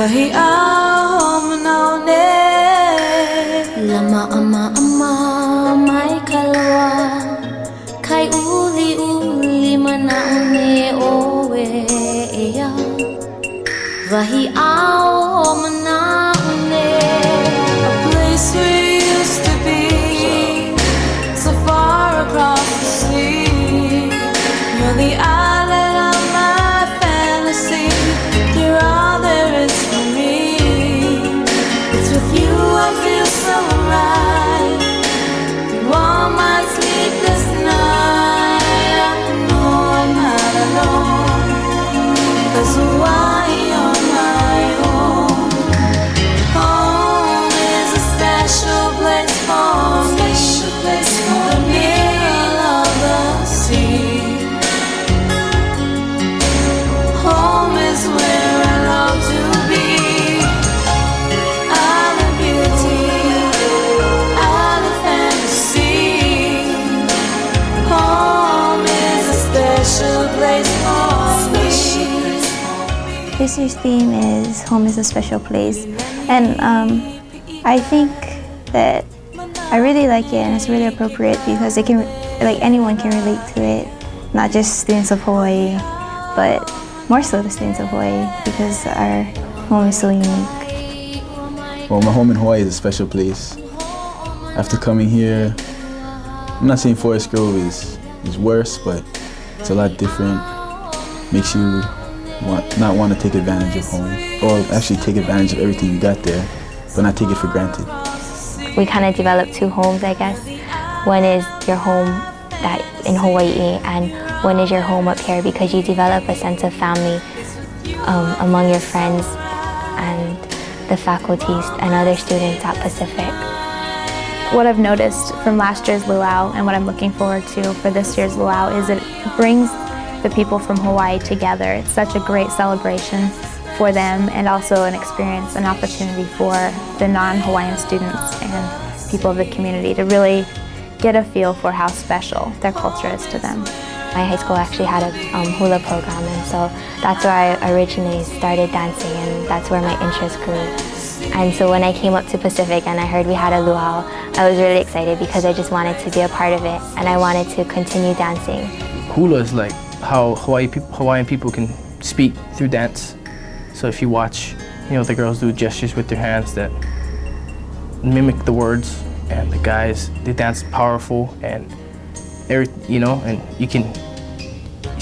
Vahi Haumāna Lama ama mai kalawa kai uli manaune owe ya Vahi Haumāna, a place we used to be, so far across the sea. You're the island of my fantasy. You're all there is for me. It's with you I feel so right. Through all my sleepless nights, I know I'm not alone. 'Cause Hawaii on my own. Home is a special place for me. The middle of the sea. Home is where I long to be. Out of beauty, out of fantasy. Home is a special place for me. This year's theme is Home is a Special Place, and I think that I really like it and it's really appropriate because anyone can relate to it, not just students of Hawaii, but more so the students of Hawaii because our home is so unique. Well, my home in Hawaii is a special place. After coming here, I'm not saying Forest Grove is worse, but it's a lot different. Makes you not want to take advantage of home, or actually take advantage of everything you got there, but not take it for granted. We kind of developed two homes, I guess. One is your home in Hawaii, and one is your home up here because you develop a sense of family among your friends and the faculty and other students at Pacific. What I've noticed from last year's luau and what I'm looking forward to for this year's luau is it brings the people from Hawaii together. It's such a great celebration for them and also an experience, an opportunity for the non-Hawaiian students and people of the community to really get a feel for how special their culture is to them. My high school actually had a hula program, and so that's where I originally started dancing, and that's where my interest grew. And so when I came up to Pacific and I heard we had a luau, I was really excited because I just wanted to be a part of it and I wanted to continue dancing. Hula is like how Hawaiian people can speak through dance. So if you watch, the girls do gestures with their hands that mimic the words, and the guys, they dance powerful and and you can,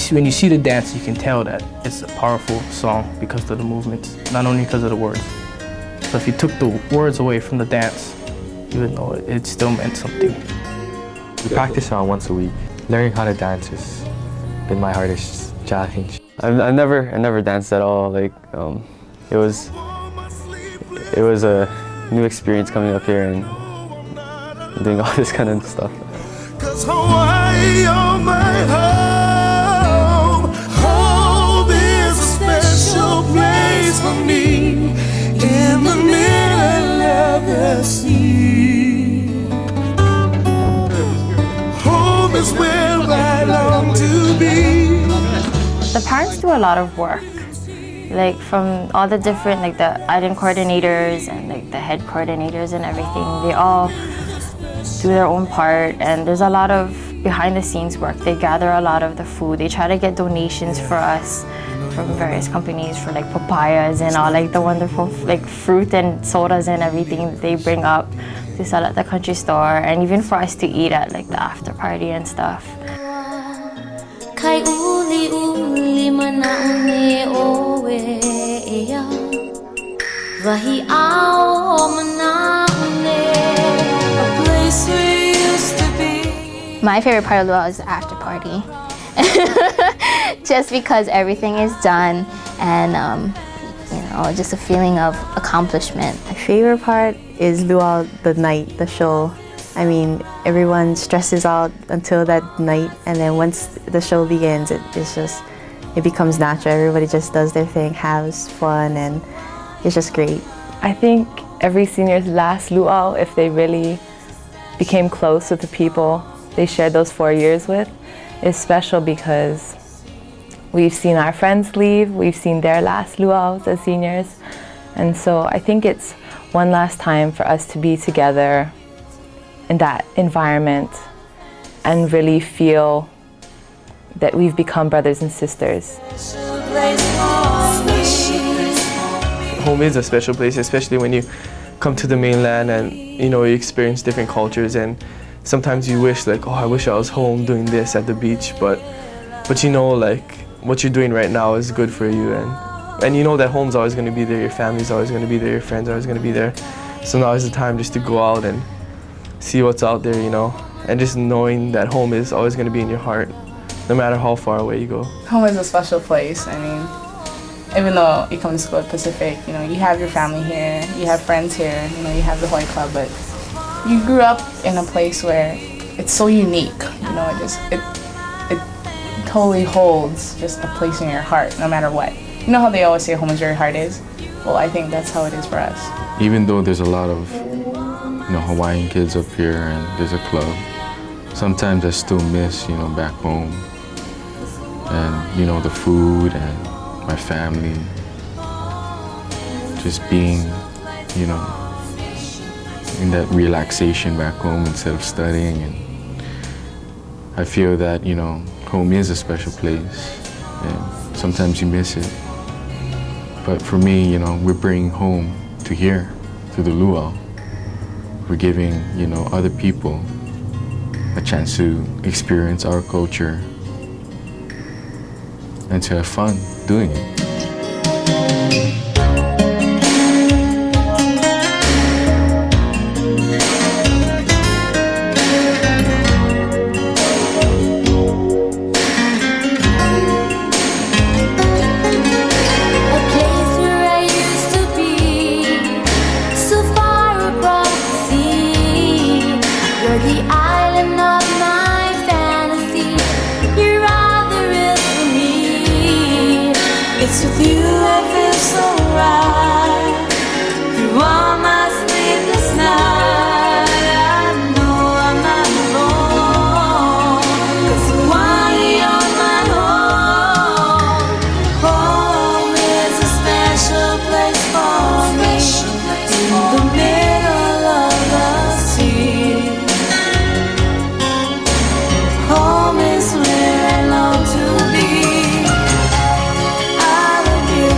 when you see the dance, you can tell that it's a powerful song because of the movements, not only because of the words. So if you took the words away from the dance, you would know it still meant something. We practice around once a week. Learning how to dance has been my hardest challenge. I never danced at all. Like it was a new experience coming up here and doing all this kind of stuff. 'Cause Hawaii on my home. Home is a special place for me in the middle of the sea. Home is where I long to be. The parents do a lot of work, like from all the different, like the island coordinators and like the head coordinators and everything. They all do their own part, and there's a lot of behind the scenes work. They gather a lot of the food. They try to get donations for us from various companies for like papayas and all like the wonderful like fruit and sodas and everything that they bring up to sell at the country store, and even for us to eat at like the after party and stuff. Kai uli manaune owe ya Vahi Haumāna, a place we used to be. My favorite part of luau is the after party. Just because everything is done and just a feeling of accomplishment. My favorite part is luau, the night, the show. I mean, everyone stresses out until that night, and then once the show begins, it becomes natural. Everybody just does their thing, has fun, and it's just great. I think every senior's last luau, if they really became close with the people they shared those 4 years with, is special because we've seen our friends leave, we've seen their last luau's as seniors, And so I think it's one last time for us to be together in that environment and really feel that we've become brothers and sisters. Home is a special place, especially when you come to the mainland and you experience different cultures, and sometimes you wish like, oh, I wish I was home doing this at the beach, but like what you're doing right now is good for you, and you know that home's always going to be there, your family's always going to be there, your friends are always going to be there. So now is the time just to go out and see what's out there, and just knowing that home is always going to be in your heart, no matter how far away you go. Home is a special place. I mean, even though you come to school at Pacific, you have your family here, you have friends here, you have the Hawaii Club, but you grew up in a place where it's so unique, it totally holds just a place in your heart, no matter what. You know how they always say home is where your heart is? Well, I think that's how it is for us. Even though there's a lot of Hawaiian kids up here and there's a club, sometimes I still miss, back home, and the food and my family, just being, in that relaxation back home instead of studying. And I feel that, home is a special place, and sometimes you miss it. But for me, we're bringing home to here, to the luau. We're giving, other people a chance to experience our culture and to have fun doing it. It's with you I feel so right. Through all my sleepless nights, I know I'm not alone. 'Cause the one you're my home. Home is a special place for me. In the middle of the sea. Home is where I long to be. I love you.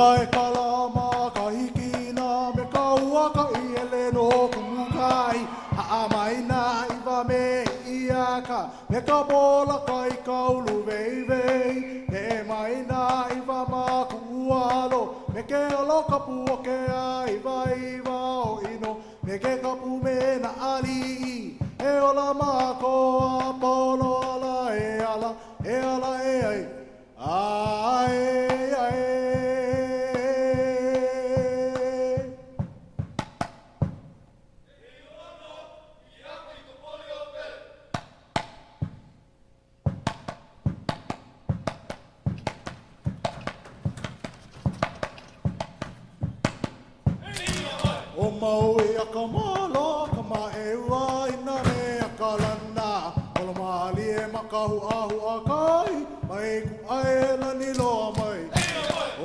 kai kalama ka hikina me ka ua ka iele no kumukai Haumāna iwa me iaka me ka bola kai kaulu veivei me maina iwa ma kualo me ke alo ka pua ke iwa iwa o ino me ke ka pu me na ali e ola ma ko apolo ala e ala e ala e ai ai ai O maui a ka malo, ka maeua ina me a ka lana. O la maali e makahu ahu a kai, mai ku aela ni loa mai.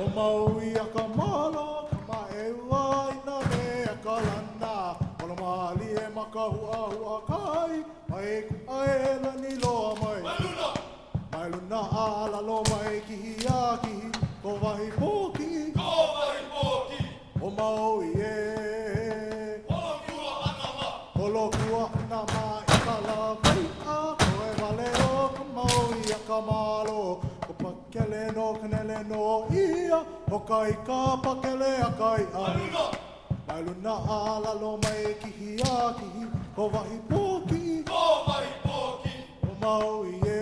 O maui a ka malo, ka maeua ina me a ka lana. O la maali e makahu ahu a kai, mai ku aela ni loa mai. Mai luna ala lo mai ki hiaki, ko wahi poki. O maui e Holokua nama i ka lawai a koe wale o ka maui a ka malo Ko pakele no kanele no ia O kai ka pakele a kai ai Mai luna ala lo mai ki hiaki Ko wahi poki O maui e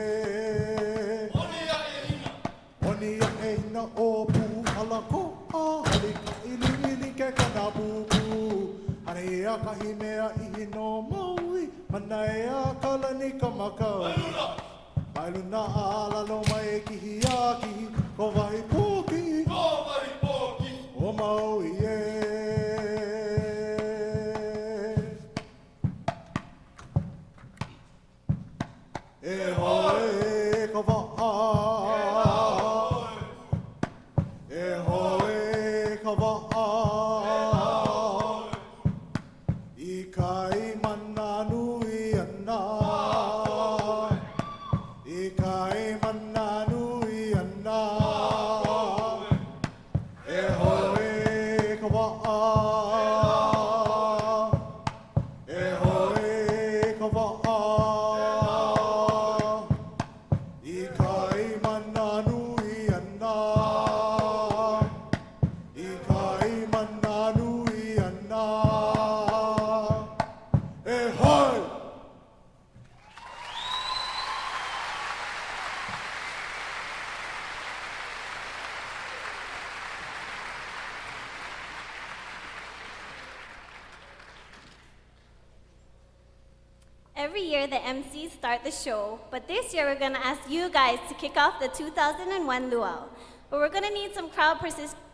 Oni a e hina o pu ala ko a halika ili ili ke kana pupu Ane ea kahi mea ihi no maui Mana ea kalani ka makau Mai luna ala no mai ki hiaki Ko wahi poki O maui e E hoe ka waa E hoe ka waa I kai mana nui ana I kai mana nui ana E hoe ka waa E hoe ka waa I kai mana nui ana I kai mana nui ana E hoi Every year the MCs start the show, but this year we're gonna ask you guys to kick off the 2001 Luau. But we're gonna need some crowd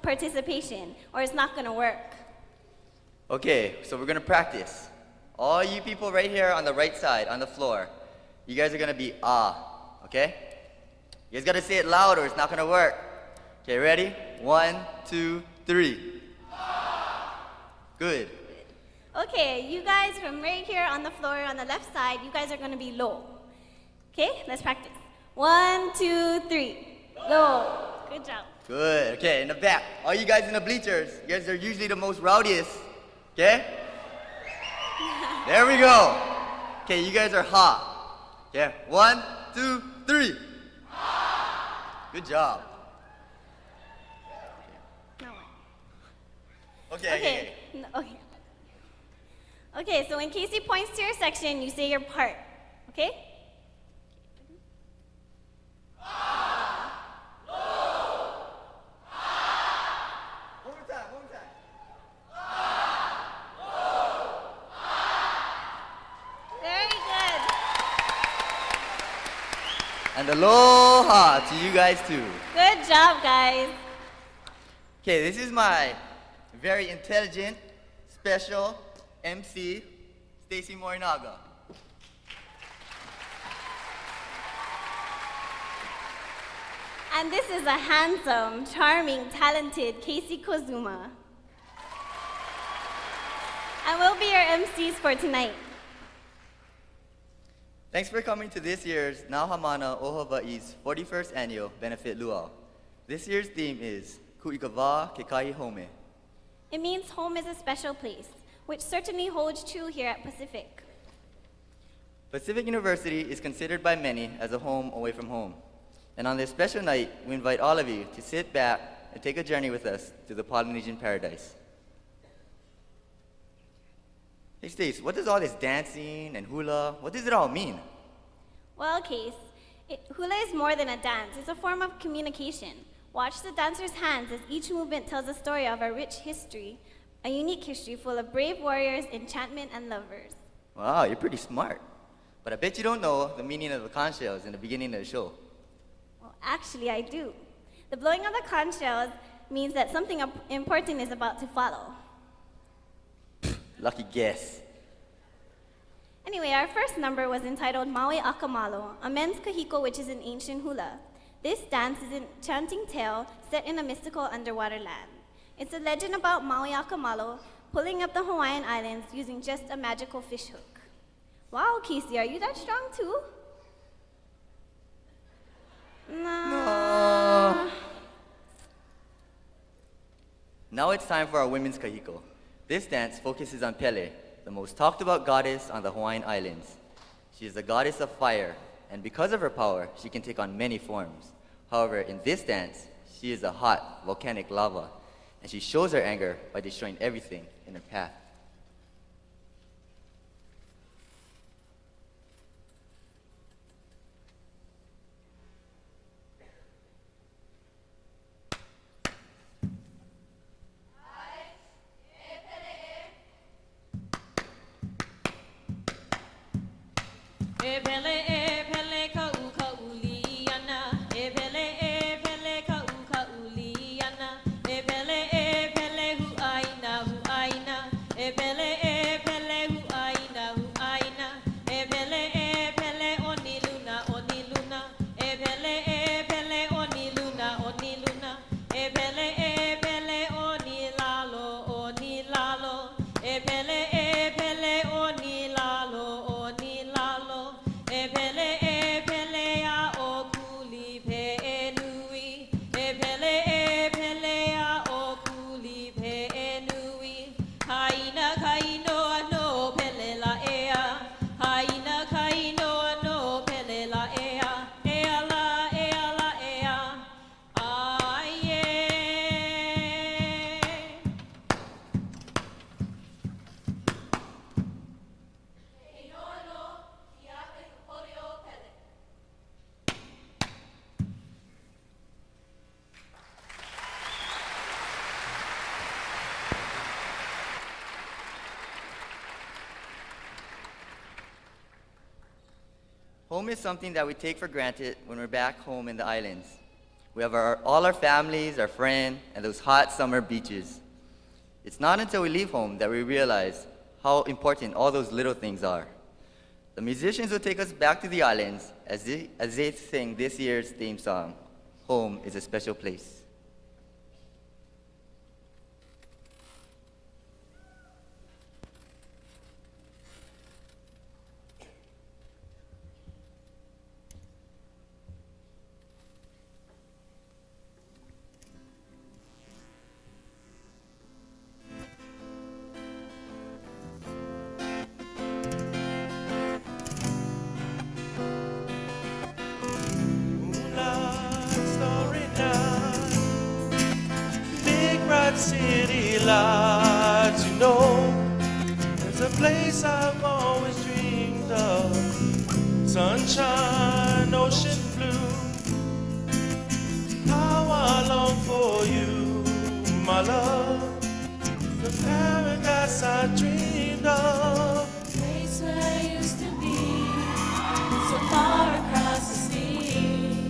participation, or it's not gonna work. Okay, so we're gonna practice. All you people right here on the right side, on the floor, you guys are gonna be okay? You guys gotta say it loud or it's not gonna work. Okay, ready? 1, 2, 3. Good. Okay, you guys from right here on the floor on the left side, you guys are gonna be low. Okay, let's practice. 1, 2, 3. Low. Good job. Good. Okay, in the back, all you guys in the bleachers, you guys are usually the most rowdiest. Okay? There we go. Okay, you guys are hot. Okay, 1, 2, 3. Good job. Okay. Okay. Okay, so when Casey points to your section, you say your part. Okay? One more time. Very good. And aloha to you guys too. Good job, guys. Okay, this is my very intelligent, special MC, Stacy Morinaga. And this is a handsome, charming, talented Casey Kozuma. And we'll be your MCs for tonight. Thanks for coming to this year's Haumāna o Hawaii's 41st Annual Benefit Luau. This year's theme is ku'ikava ke kahi home. It means home is a special place, which certainly holds true here at Pacific. Pacific University is considered by many as a home away from home. And on this special night, we invite all of you to sit back and take a journey with us to the Polynesian paradise. Hey Stace, what does all this dancing and hula, what does it all mean? Well, Case, hula is more than a dance. It's a form of communication. Watch the dancers' hands as each movement tells a story of a rich history, a unique history full of brave warriors, enchantment, and lovers. Wow, you're pretty smart. But I bet you don't know the meaning of the conch shells in the beginning of the show. Well, actually, I do. The blowing of the conch shells means that something important is about to follow. Lucky guess. Anyway, our first number was entitled Maui Akamalo, a men's kahiko which is an ancient hula. This dance is an enchanting tale set in a mystical underwater land. It's a legend about Maui Akamalo pulling up the Hawaiian Islands using just a magical fish hook. Wow, Casey, are you that strong too? No. Now it's time for our women's kahiko. This dance focuses on Pele, the most talked about goddess on the Hawaiian Islands. She is the goddess of fire, and because of her power, she can take on many forms. However, in this dance, she is a hot, volcanic lava, and she shows her anger by destroying everything in her path. Home is something that we take for granted when we're back home in the islands. We have all our families, our friends, and those hot summer beaches. It's not until we leave home that we realize how important all those little things are. The musicians will take us back to the islands as they sing this year's theme song, Home is a Special Place. City lights, you know, there's a place I've always dreamed of. Sunshine, ocean blue. How I long for you, my love. The paradise I dreamed of. Place where I used to be, so far across the sea.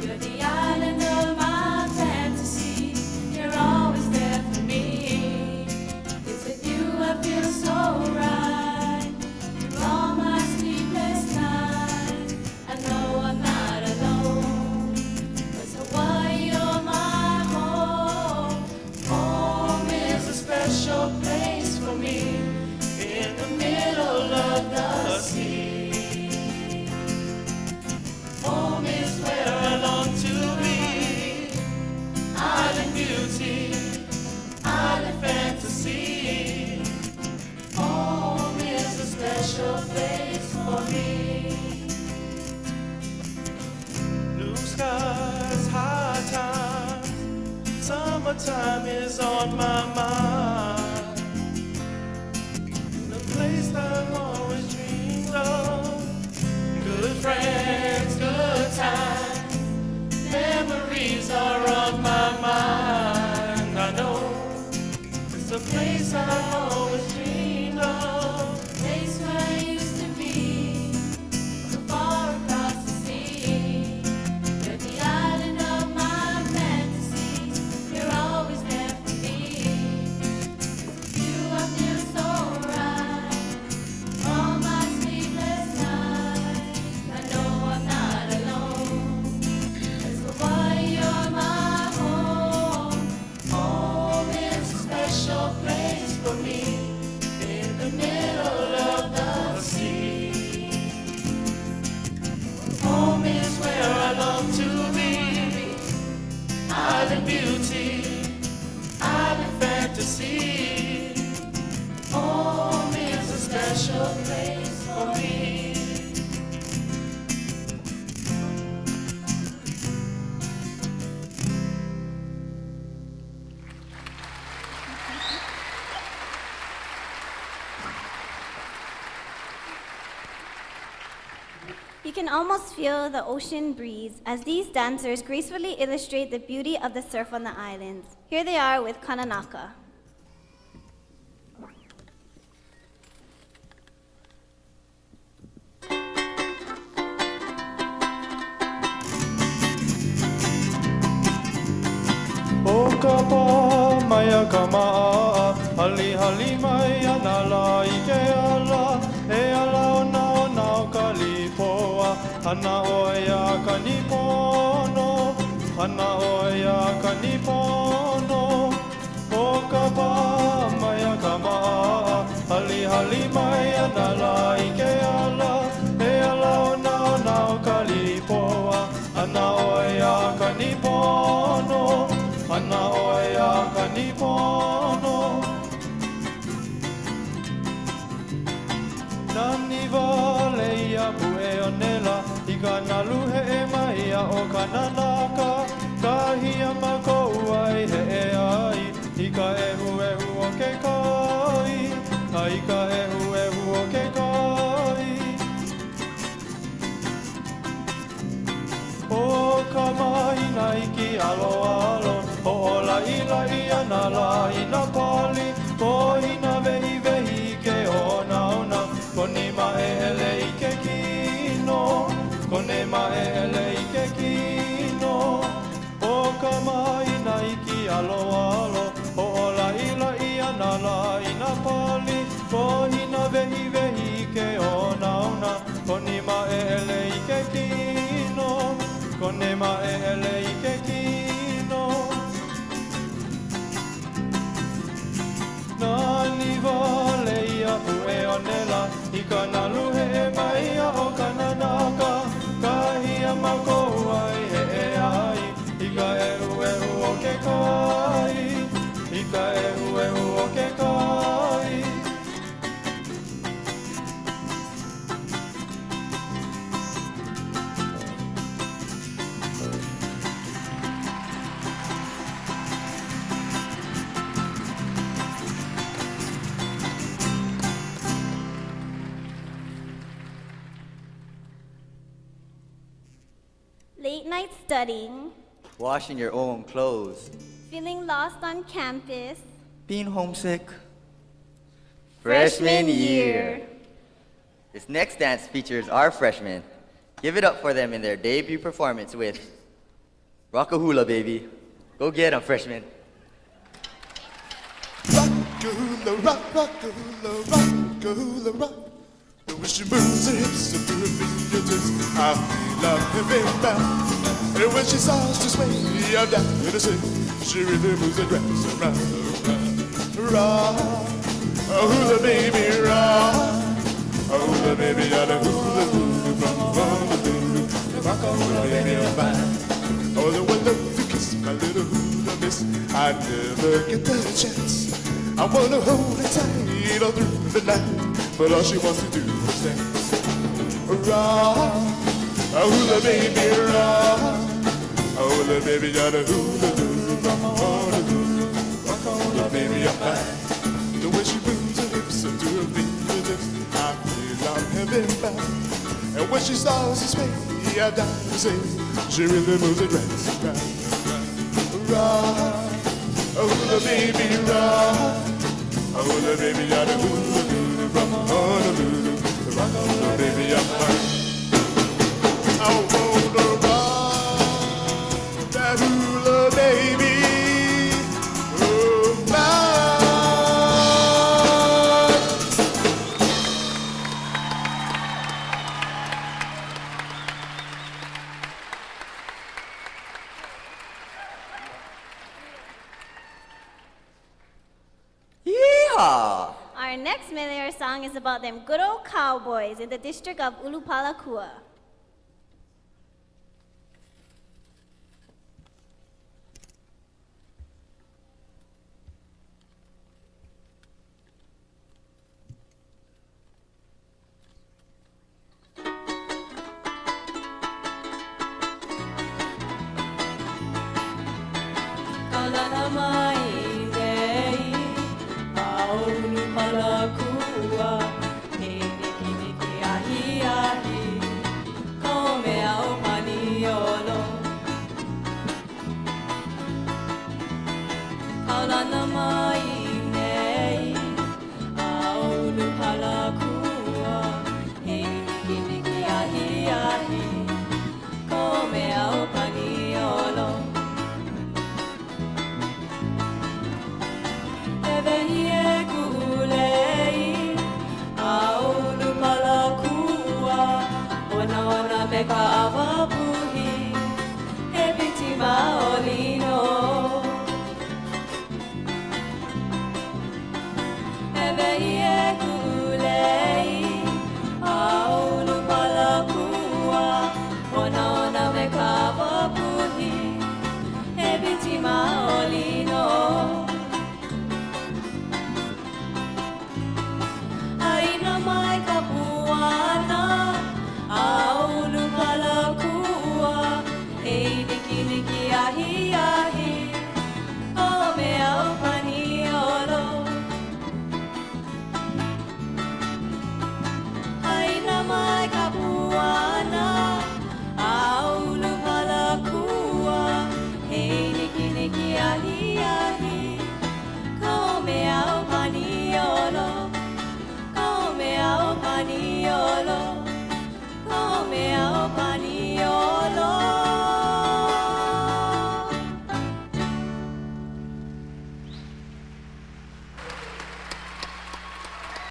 You're the island of my fantasy. You're always there for me. It's with you I feel so right. Through all my sleepless nights, I know I'm not alone. 'Cause Hawaii, you're my home. Home is a special place for me. In the good time is on my mind. The place I've always dreamed of. Good friends, good times, memories are on my mind. I know it's a place I've always dreamed of. Place where I used to be, so far across the sea. You're the island of my fantasy. You're always there for me. You I feel so right. All my sleepless nights, I know I'm not alone. 'Cause Hawaii, you're my home. Home is a special place for me. In the middle of the sea. Home is where I long to be. Island beauty, island fantasy. Home is a special place for me. You can almost feel the ocean breeze as these dancers gracefully illustrate the beauty of the surf on the islands. Here they are with Kananaka. O ka pā mai a ka maa, hali hali mai ana la I ke ala, e ala o na o ka lipoa, hana oi a ka nipono, hana oi a ka nipono. O ka pā mai a ka maa, hali hali mai ana la I ke ala, e ala o na o ka lipoa, hana oi a ka nipono. Ana oi a ka nipono. Nani wale ia pue o nela, I ka nalu he e mai a o ka nanaka, ka hia makou ai he e ai, I ka ehu o ke kai, I ka ehu o ke kai. O ka mahina I ki alo alo, o la I ana la ina pali, o hina vehi ke ona ona, koni ma e ele I ke kino, kone ma e ele I ke kino. O ka mahina I ki alo alo, o la I ana la ina pali, o hina vehi ke ona ona, koni ma e ele I ke kino, kone ma e ele I ke kino. Nani wale ia pue o nela, I ka nalu he e mai a o ka nanaka, ka hia makou ai he e ai, I ka ehu o ke kai, I ka ehu o ke kai. Late night studying, Washing your own clothes. feeling lost on campus, Being homesick. Freshman year. This next dance features our freshmen. Give it up for them in their debut performance with Rock-a-Hula, baby. Go get 'em, freshmen. Rock-a-hula, rock, rock-a-hula, rock-a-hula, rock. The way she moves her hips and through her fingertips, I feel like heaven bound. And when she starts to sway, I'm down in the city. She really moves and grabs around, around. Rock, a hula baby, rock. A hula baby, got a hula hula from Honolulu. Rock a hula baby, I'm fine. Oh, the one love to kiss my little hula miss. I never get the chance. I wanna hold her tight all through the night, but all she wants to do is dance. Rock, a hula baby, rock. A hula baby, got a hula hula from Honolulu. hula baby I'm fine. The way she moves her hips to her fingertips, I feel I'm heaven bound. And when she starts to sway, I die to say, she really moves it right. Rock, hula baby, rock. Hula baby, I do hula hula from Honolulu. Rock, hula baby, I'm fine. I wanna rock that hula baby. Oh my. Yeehaw! Our next Malayer song is about them good old cowboys in the district of Ulupalakua.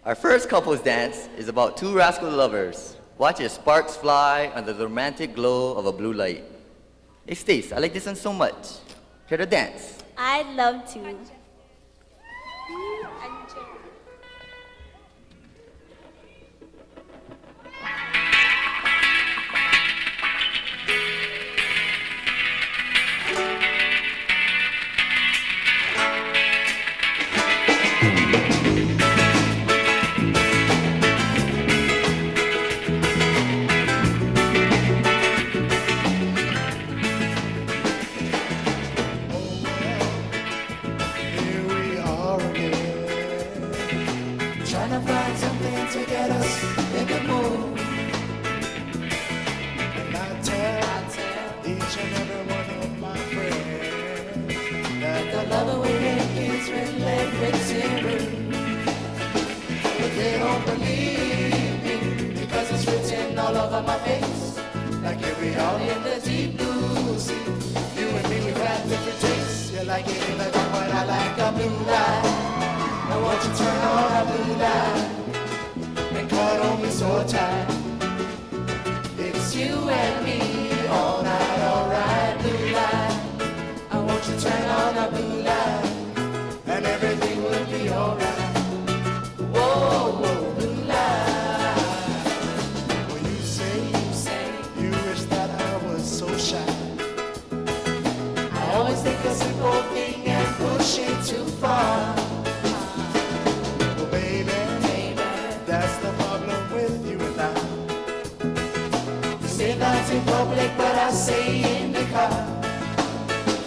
Our first couple's dance is about two rascal lovers. Watch as sparks fly under the romantic glow of a blue light. Hey Stace, I like this one so much. Care to dance? I'd love to.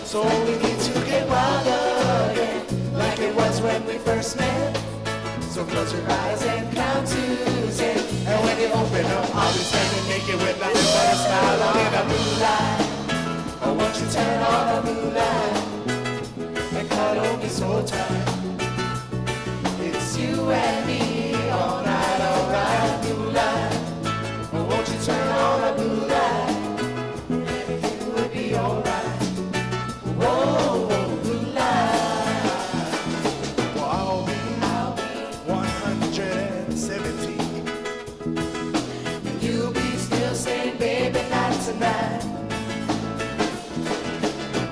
So we need to get wild again, like it as when we first met. So close your eyes and count to 10. And when you open up, I'll be standing naked with nothing but a smile on in the blue light. Oh, won't you turn on the blue light and cuddle me so tight? It's you and me all night, alright, blue light. Oh, won't you turn on the blue light and everything will be alright. Whoa, blue light. Well, I'll be 170 and you'll be still saying, baby, not tonight.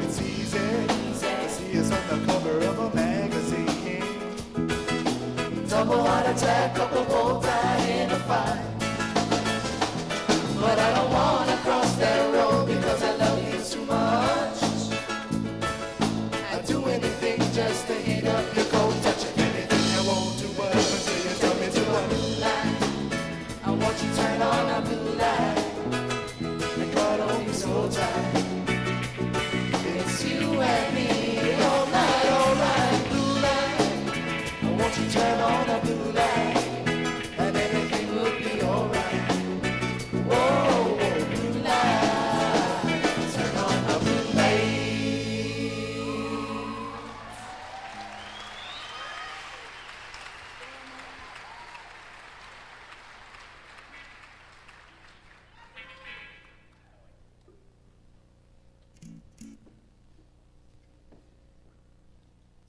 It's easy to see us on the cover of a magazine. Double heart attack, couple bow tie in a fight. But I don't wanna cross that road because I love you too much. I'd do anything just to heat up your cold, touch anything I want to, but until you tell me to a blue light, I want you to turn on a blue light and cuddle me so tight. It's you and me all night, alright, blue light. I want you to turn on a blue light and everything will be alright. Whoa, blue light, turn on a blue light.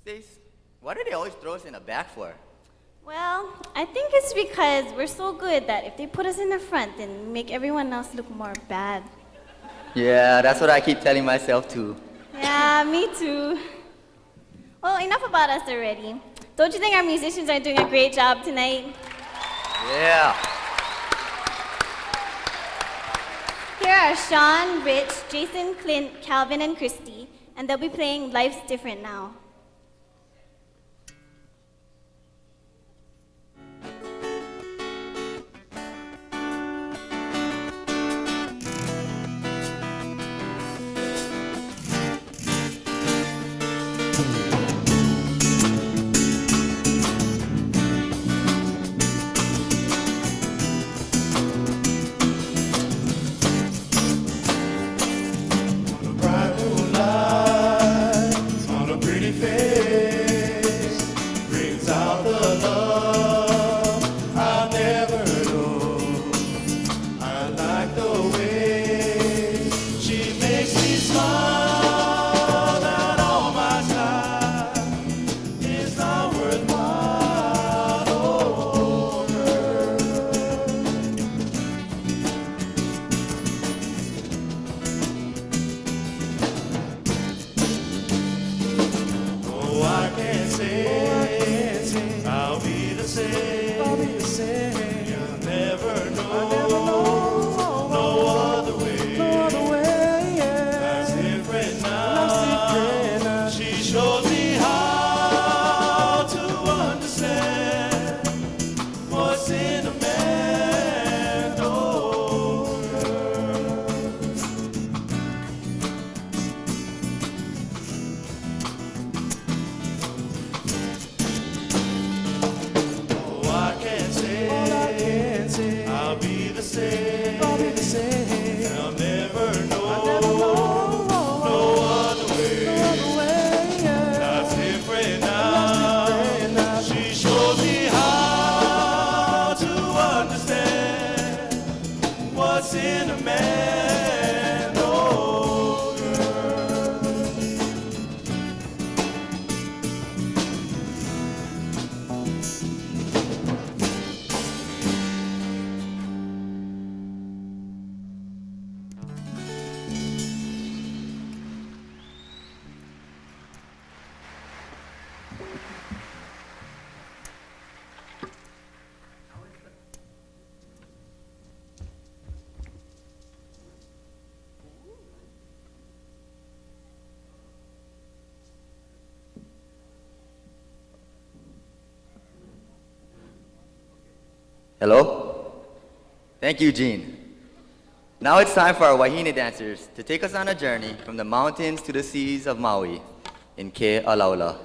Stace, what do they always throw us in the back for? Well, I think it's because we're so good that if they put us in the front, then make everyone else look more bad. Yeah, that's what I keep telling myself too. Yeah, me too. Well, enough about us already. Don't you think our musicians are doing a great job tonight? Yeah. Here are Sean, Rich, Jason, Clint, Calvin, and Christy, and they'll be playing Life's Different Now. Bright moonlight on a pretty face brings out the love I never know. I like the way she makes me smile, and all my time is not worthwhile. Oh, girl. Oh, I can't say I'll be the same. You'll never know no other way. Life's different now. She shows me how to understand what's in a man. Oh, girl. Oh, I can't say I'll be the same. I'll never know no other way. Life's different now. She shows me how to understand what's in a man. Oh, girl. Hello? Thank you, Gene. Now it's time for our Wahine dancers to take us on a journey from the mountains to the seas of Maui in Ke Alaula.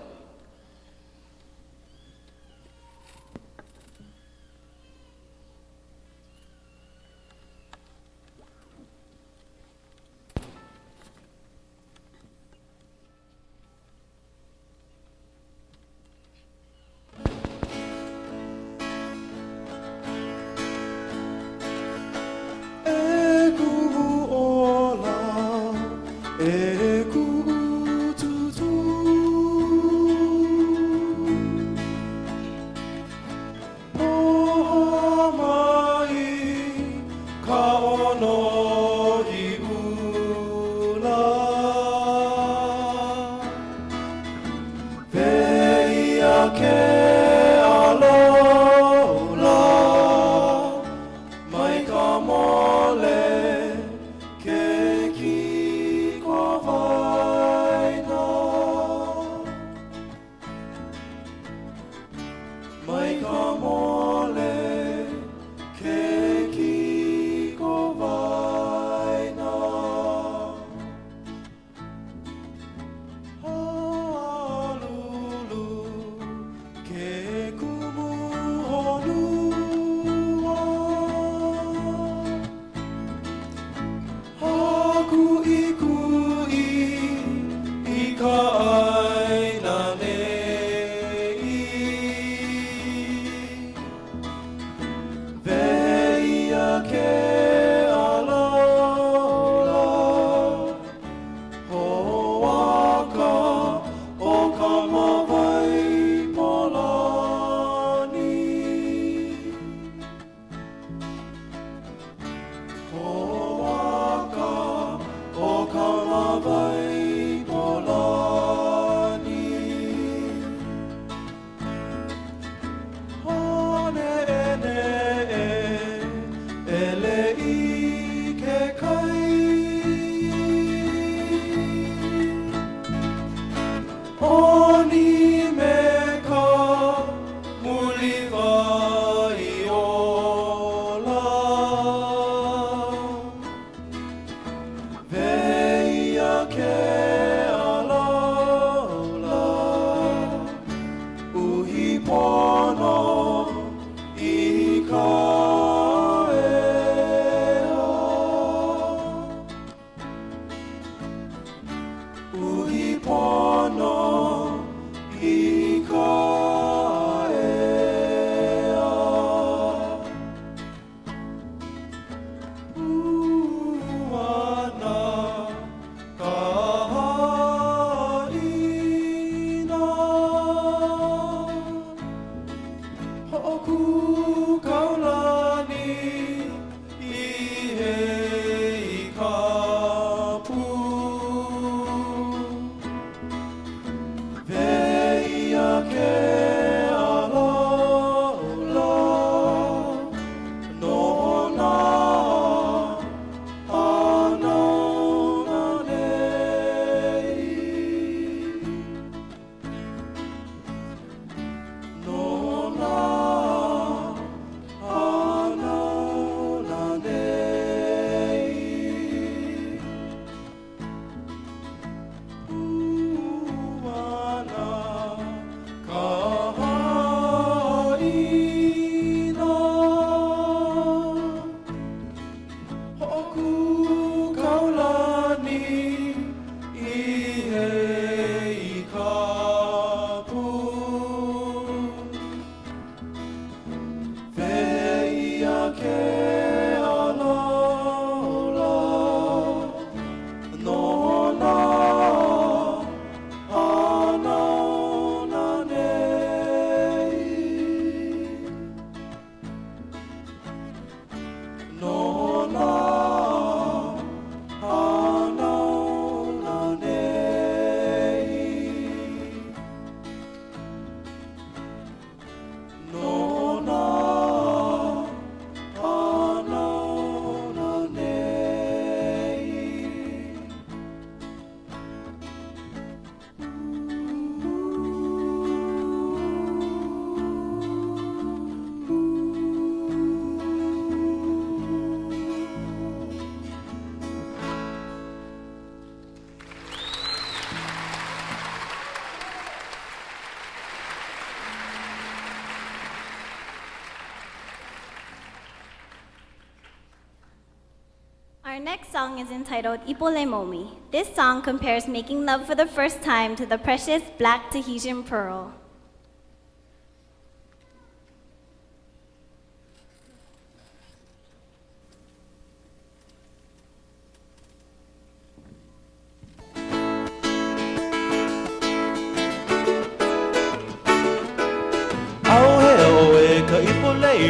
Our next song is entitled Ipole Momi. This song compares making love for the first time to the precious black Tahitian pearl.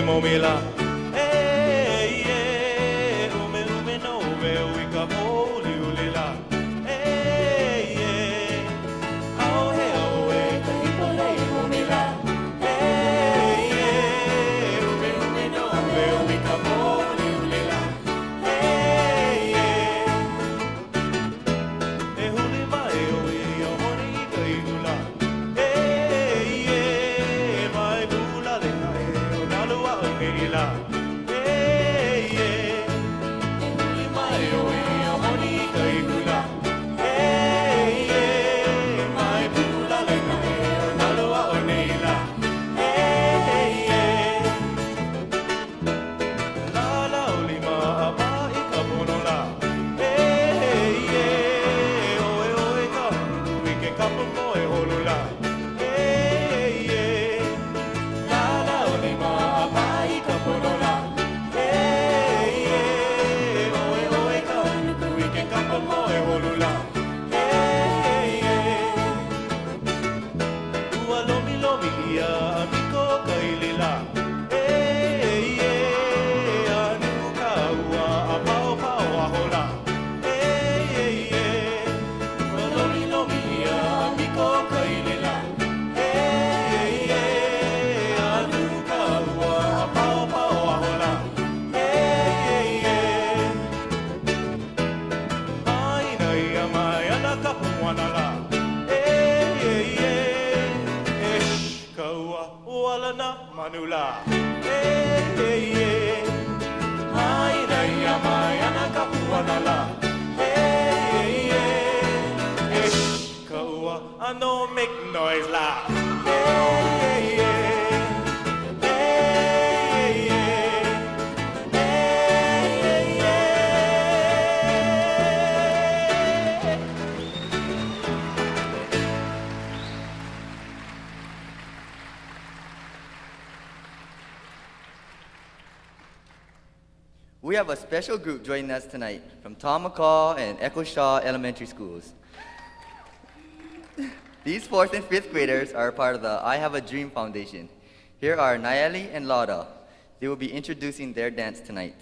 Momila. Manula. Hey, hey, hey. Hai rai mai ana kapuanala. Hey, hey, hey. Shh, kaua, I don't make noise la. Hey, hey, hey, hey, hey, hey. We have a special group joining us tonight from Tom McCall and Echo Shaw Elementary Schools. These 4th and 5th graders are part of the I Have a Dream Foundation. Here are Nayeli and Laura. They will be introducing their dance tonight.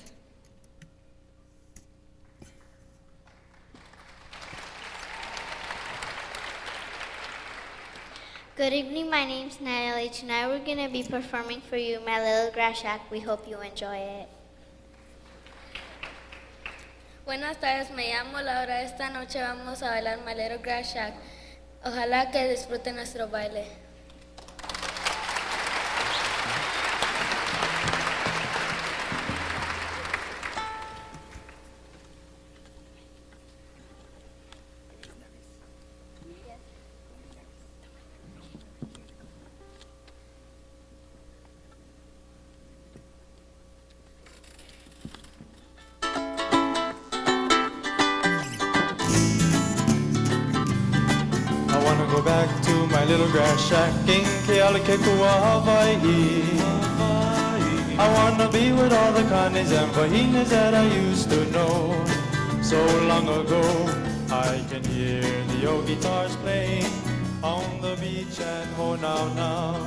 Good evening, my name's Nayeli. Tonight we're going to be performing for you My Little Grass Shack. We hope you enjoy it. Buenas tardes, me llamo Laura. Esta noche vamos a bailar My Little Grass Shack. Ojalá que disfruten nuestro baile. Go back to my little grass shack in Kealakekua, Hawaii. I wanna be with all the kanes and vahinas that I used to know. So long ago, I can hear the old guitars playing on the beach at Haumāna.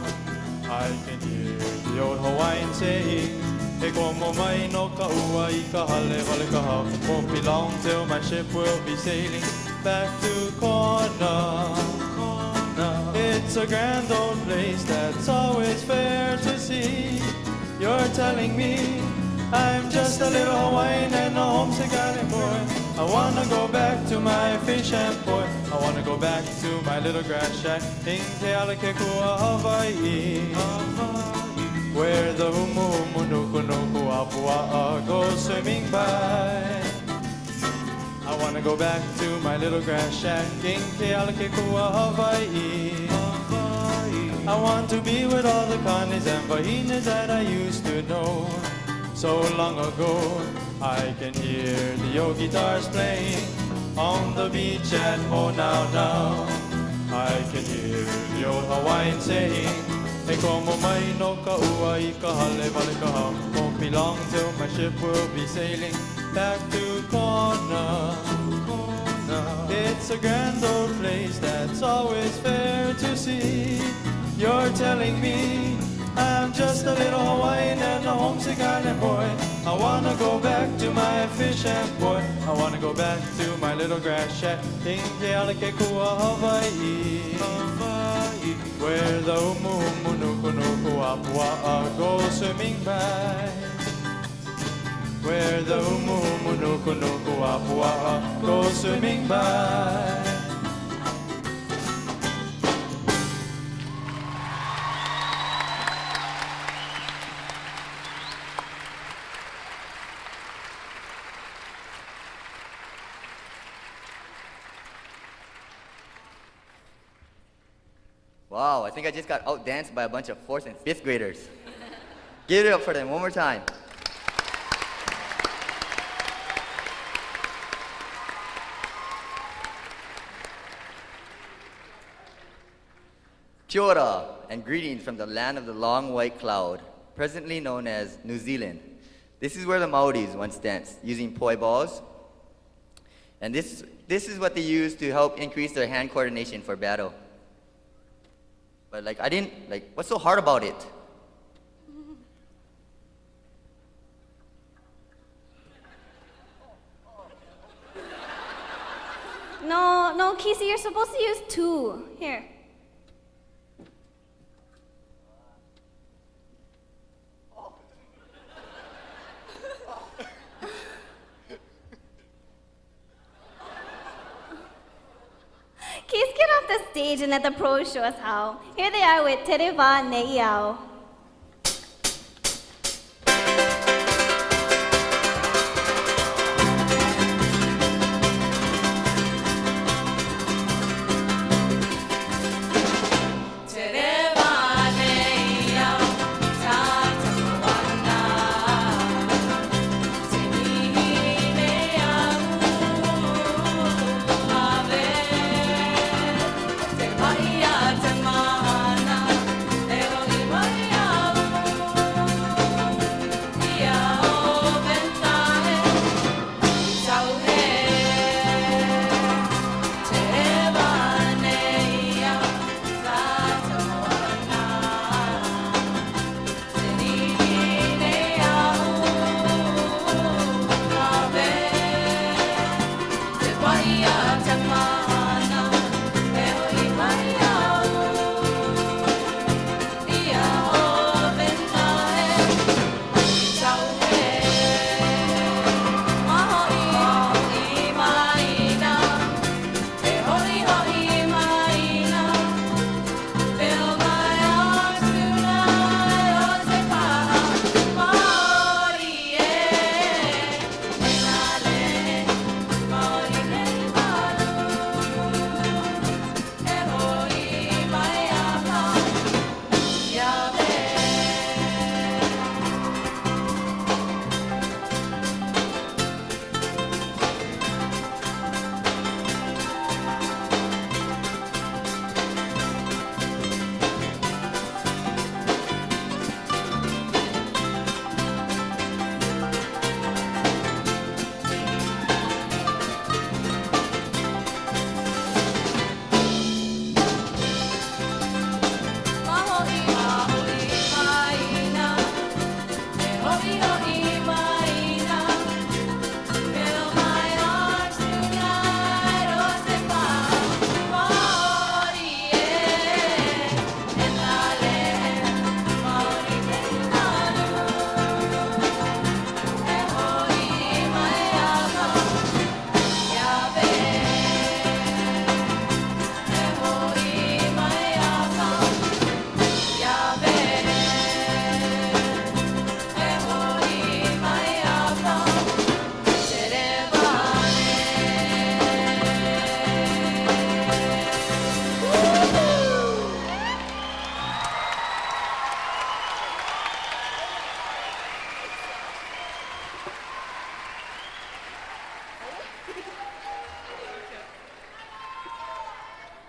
I can hear the old Hawaiian saying, "He komo mai no ka ua I ka hale wale ka hau." Won't be long till my ship will be sailing back to Kona. It's a grand old place that's always fair to see. You're telling me I'm just a little Hawaiian and a homesick island boy. I wanna go back to my fish and boy. I wanna go back to my little grass shack in Kealakekua, Hawaii. Where the humu humu nuku nuku apua'a go swimming by. I wanna go back to my little grass shack in Kealakekua, Hawaii. I want to be with all the kanes and vahinas that I used to know. So long ago, I can hear the old guitars playing on the beach at Haumāna. I can hear the old Hawaiian saying, "He komo mai no ka ua I ka hale wale ka hau." Won't be long till my ship will be sailing back to Kona. It's a grand old place that's always fair to see. You're telling me I'm just a little Hawaiian and a homesick island boy. I wanna go back to my fish and boy. I wanna go back to my little grass shack in Kealakekua, Hawaii. Where the umu umu nuku nuku apua'a go swimming by. Where the umu umu nuku nuku apua'a go swimming by. Wow, I think I just got outdanced by a bunch of 4th and 5th graders. Give it up for them one more time. Kia ora, and greetings from the land of the long white cloud, presently known as New Zealand. This is where the Maoris once danced, using poi balls. And this is what they used to help increase their hand coordination for battle. But what's so hard about it? No, Casey, you're supposed to use 2. Here. Case, get off the stage and let the pros show us how. Here they are with Tereva Neiao.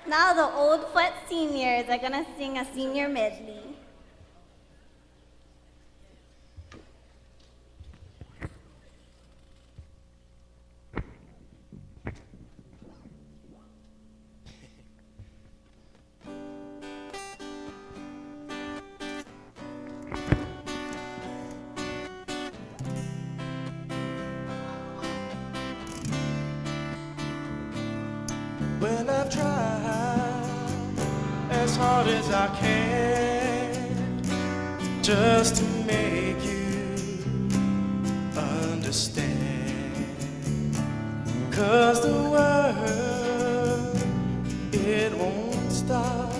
Now the Old Foot seniors are gonna sing a senior medley. Well, I've tried as hard as I can just to make you understand. 'Cause the world, it won't stop.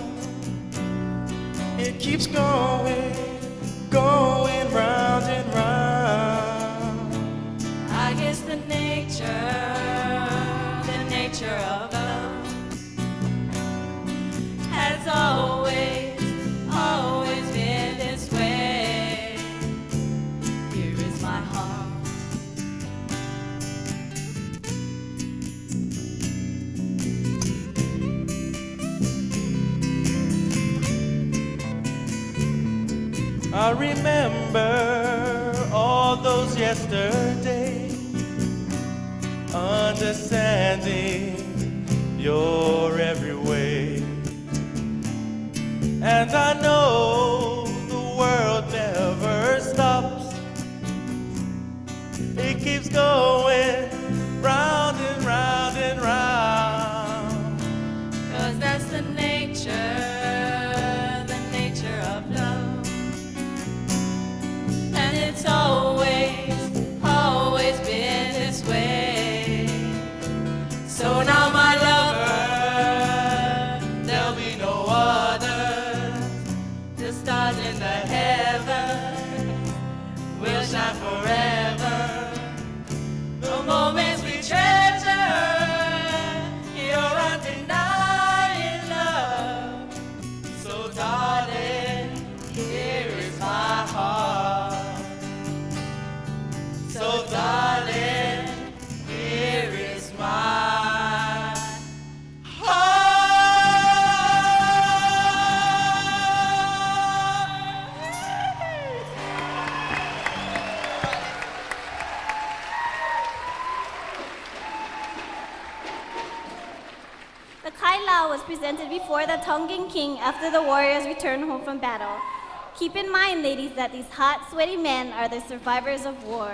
It keeps going, going round and round. I guess the nature of love has always been this way. Here is my heart. I remember all those yesterdays, understanding your every way. And I know the world never stops. It keeps going round and round and round. 'Cause that's the nature of love. And it's always been this way. So now my lover, there'll be no other. The stars in the heavens will shine forever. The moments we treasure, your undenying love. So darling, here is my heart. So darling, here is my The Kailao was presented before the Tongan king after the warriors returned home from battle. Keep in mind, ladies, that these hot, sweaty men are the survivors of war.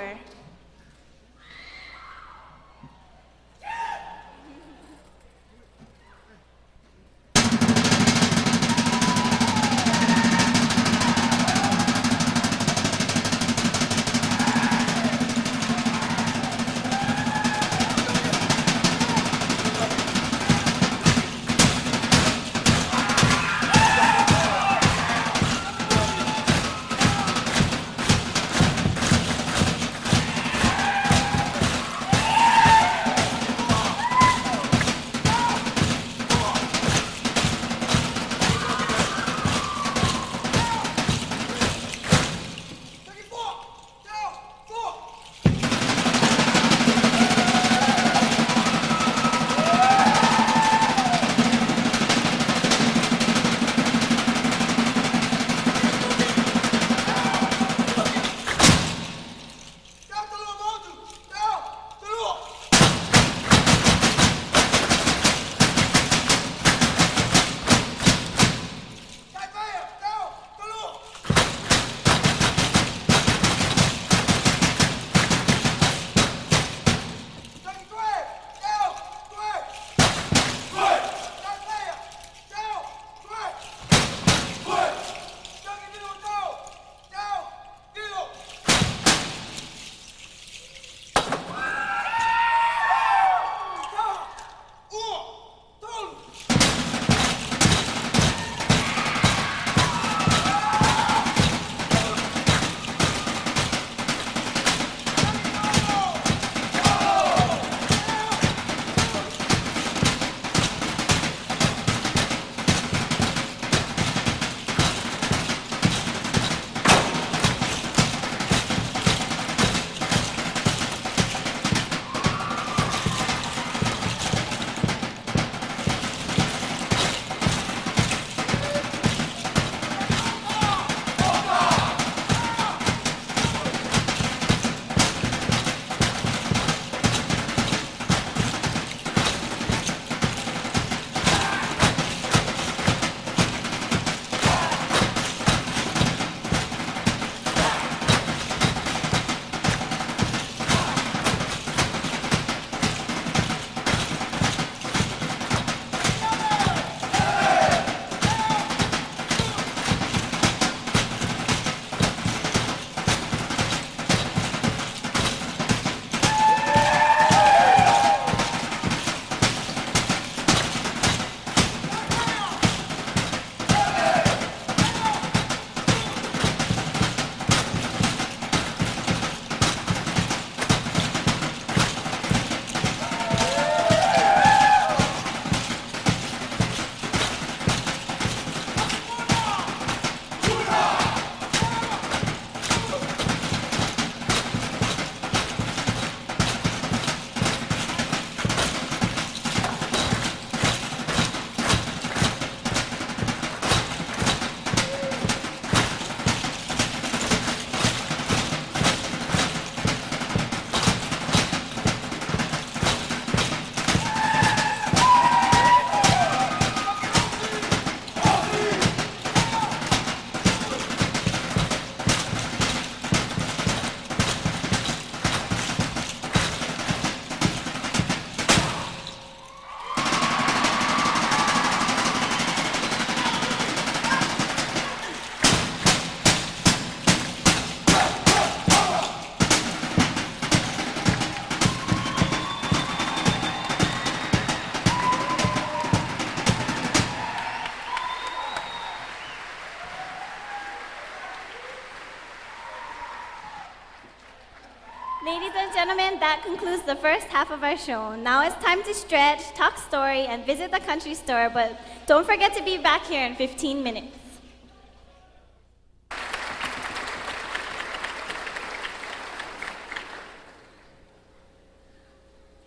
Ladies and gentlemen, that concludes the first half of our show. Now it's time to stretch, talk story, and visit the country store, but don't forget to be back here in 15 minutes.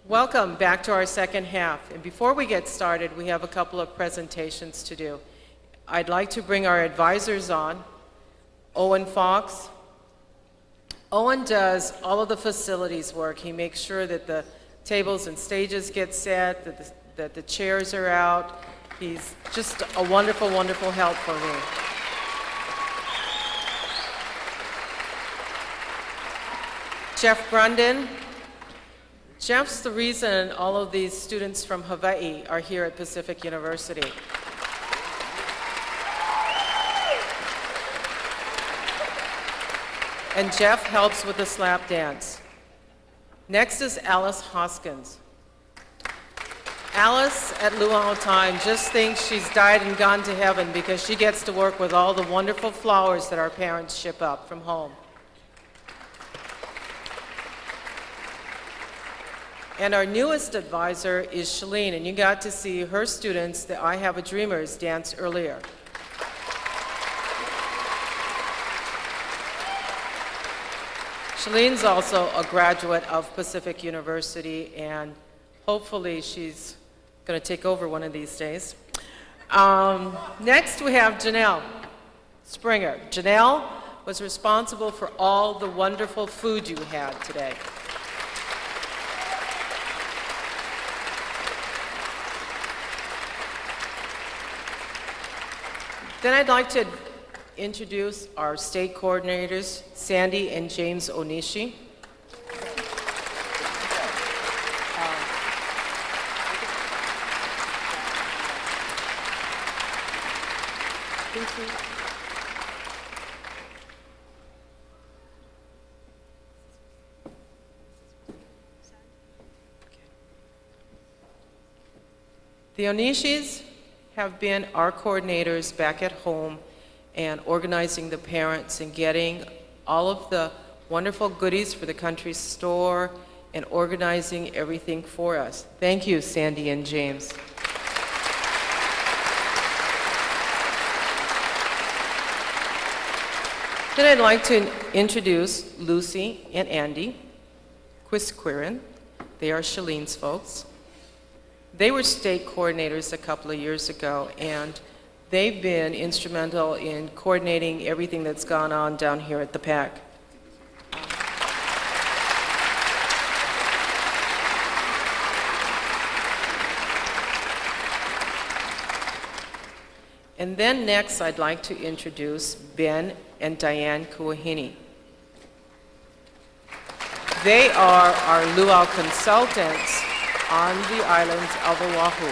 Welcome back to our second half. And before we get started, we have a couple of presentations to do. I'd like to bring our advisors on. Owen Fox. Owen does all of the facilities work. He makes sure that the tables and stages get set, that the chairs are out. He's just a wonderful, wonderful help for me. Jeff Brundon. Jeff's the reason all of these students from Hawaii are here at Pacific University. And Jeff helps with the slap dance. Next is Alice Hoskins. Alice at Luau Time just thinks she's died and gone to heaven because she gets to work with all the wonderful flowers that our parents ship up from home. And our newest advisor is Shalene, and you got to see her students, the I Have a Dreamers, dance earlier. Shalene's also a graduate of Pacific University, and hopefully she's going to take over one of these days. Next, we have Janelle Springer. Janelle was responsible for all the wonderful food you had today. Then I'd like to introduce our state coordinators, Sandy and James Onishi. The Onishis have been our coordinators back at home and organizing the parents and getting all of the wonderful goodies for the country store and organizing everything for us. Thank you, Sandy and James. Then I'd like to introduce Lucy and Andy Quisquirin. They are Shalene's folks. They were state coordinators a couple of years ago, and they've been instrumental in coordinating everything that's gone on down here at the PAC. And then next, I'd like to introduce Ben and Diane Kuahini. They are our luau consultants on the islands of Oahu.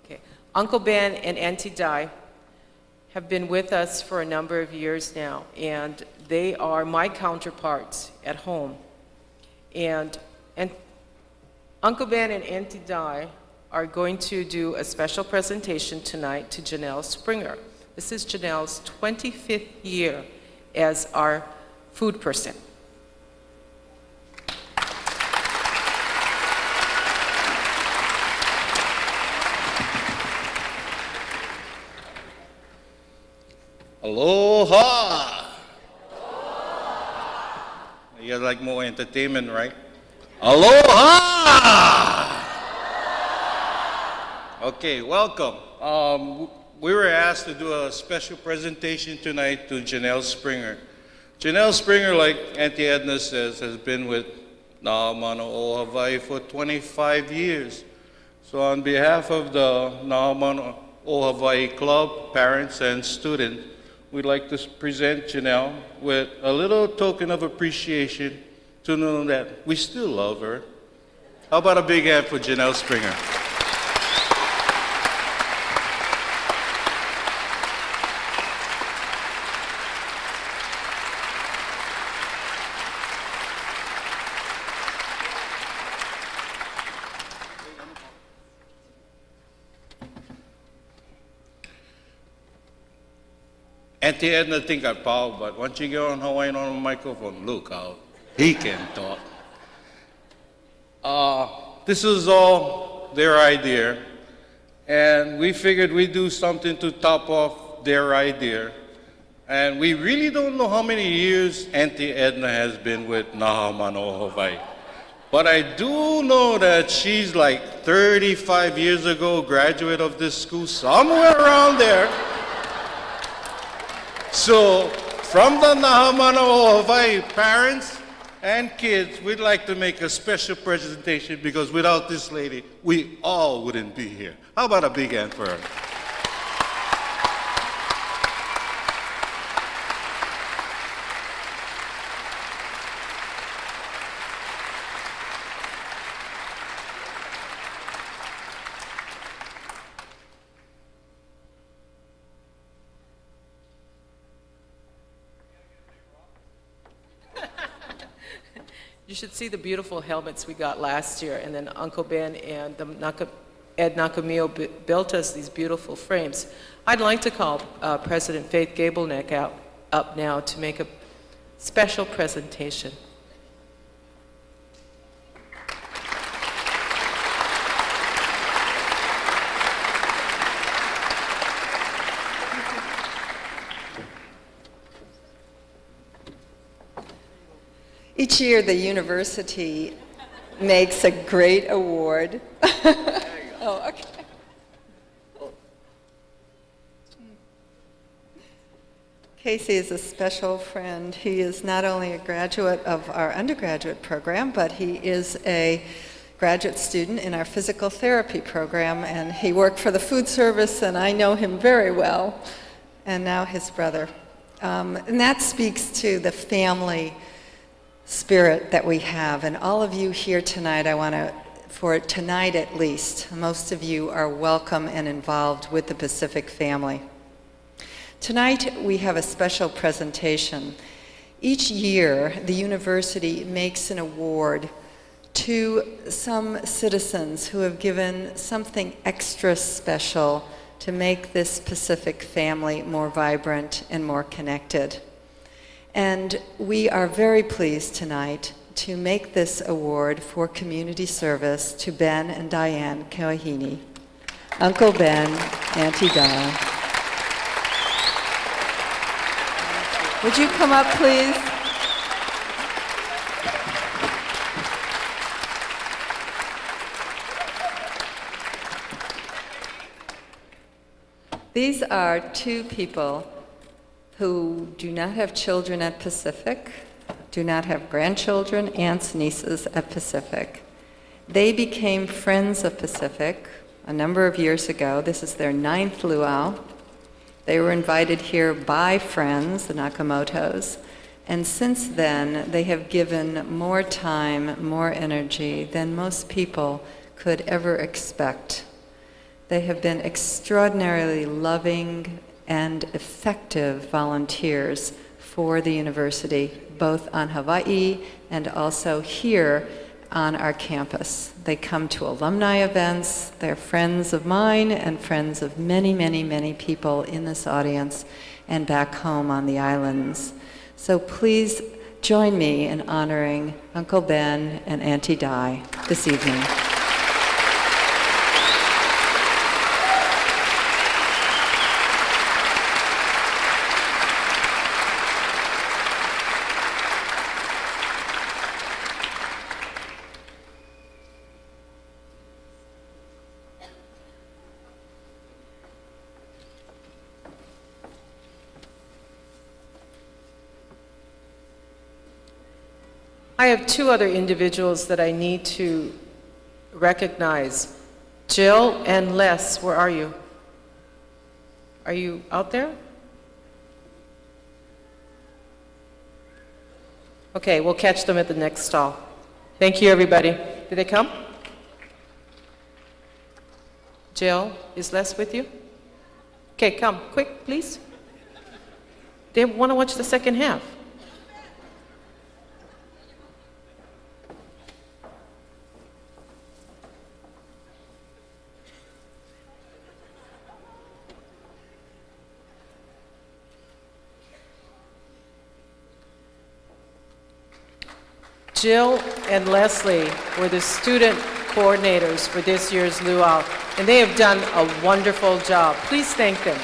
Okay. Uncle Ben and Auntie Di have been with us for a number of years now, and they are my counterparts at home. And Uncle Ben and Auntie Di are going to do a special presentation tonight to Janelle Springer. This is Janelle's 25th year as our food person. Aloha! You guys like more entertainment, right? Aloha! Okay, welcome. We were asked to do a special presentation tonight to Janelle Springer. Janelle Springer, like Auntie Edna says, has been with Haumāna o Hawaii for 25 years. So on behalf of the Haumāna o Hawaii Club, parents and students, we'd like to present Janelle with a little token of appreciation to know that we still love her. How about a big hand for Janelle Springer? Auntie Edna think I pout, but once you get on Hawaiian on a microphone, look out, he can talk. This is all their idea, and we figured we'd do something to top off their idea. And we really don't know how many years Auntie Edna has been with Haumāna, Hawaii. But I do know that she's like 35 years ago, graduate of this school, somewhere around there. So, from the Haumāna, Hawaii parents and kids, we'd like to make a special presentation because without this lady, we all wouldn't be here. How about a big hand for her? You should see the beautiful helmets we got last year, and then Uncle Ben and Ed Nakamio built us these beautiful frames. I'd like to call President Faith Gableneck up now to make a special presentation. Each year, the university makes a great award. Oh, okay. Casey is a special friend. He is not only a graduate of our undergraduate program, but he is a graduate student in our physical therapy program, and he worked for the food service, and I know him very well, and now his brother. And that speaks to the family spirit that we have. And all of you here tonight, I want to, for tonight at least, most of you are welcome and involved with the Pacific family. Tonight we have a special presentation. Each year the university makes an award to some citizens who have given something extra special to make this Pacific family more vibrant and more connected. And we are very pleased tonight to make this award for community service to Ben and Diane Keohini. Uncle Ben, Auntie Di. Would you come up, please? These are two people who do not have children at Pacific, do not have grandchildren, aunts, nieces at Pacific. They became friends of Pacific a number of years ago. This is their 9th luau. They were invited here by friends, the Nakamotos, and since then they have given more time, more energy than most people could ever expect. They have been extraordinarily loving and effective volunteers for the university, both on Hawaii and also here on our campus. They come to alumni events. They're friends of mine and friends of many, many, many people in this audience and back home on the islands. So please join me in honoring Uncle Ben and Auntie Di this evening. I have two other individuals that I need to recognize. Jill and Les, where are you? Are you out there? Okay, we'll catch them at the next stall. Thank you, everybody. Did they come? Jill, is Les with you? Okay, come, quick, please. They want to watch the second half. Jill and Leslie were the student coordinators for this year's Luau, and they have done a wonderful job. Please thank them.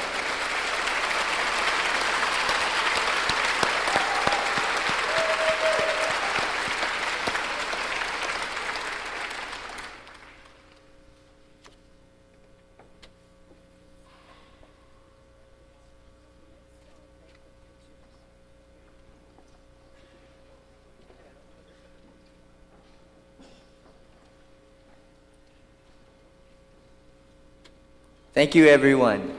Thank you, everyone.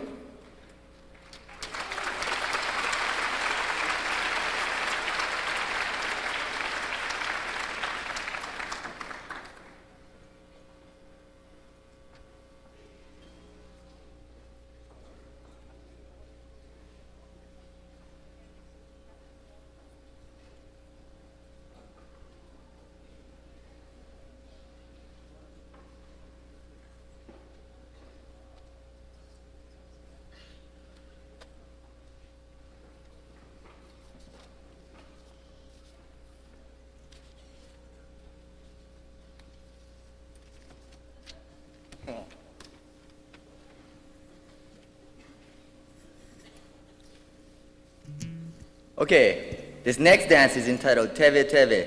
Okay, this next dance is entitled Teve Teve.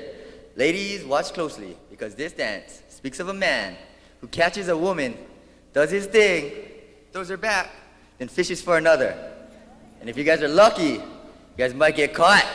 Ladies, watch closely, because this dance speaks of a man who catches a woman, does his thing, throws her back, then fishes for another. And if you guys are lucky, you guys might get caught.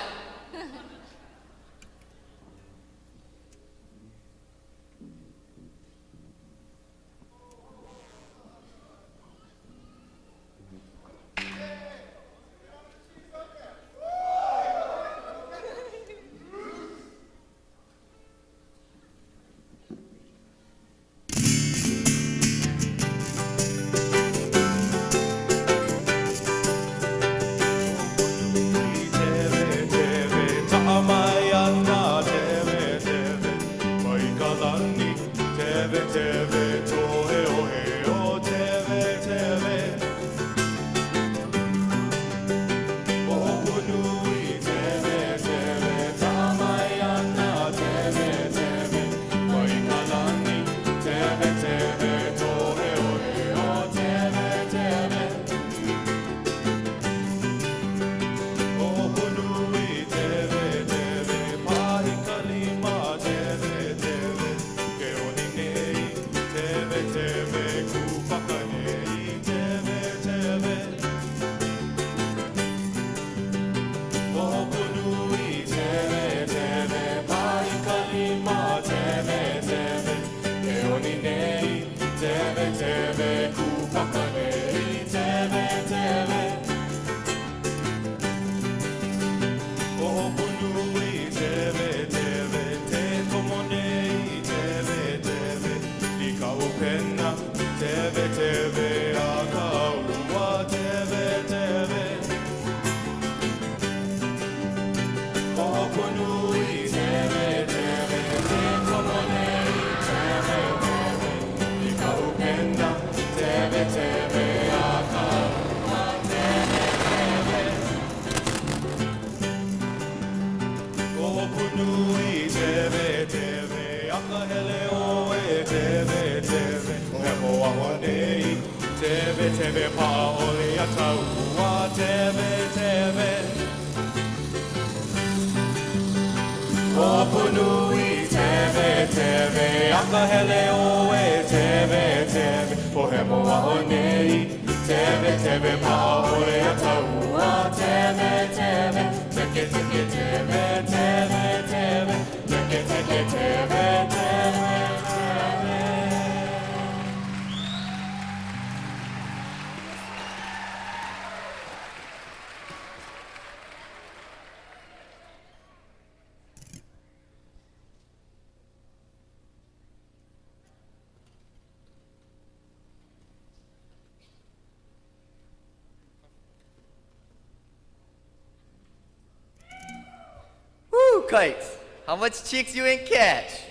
Woo, kites. How much chicks you ain't catch?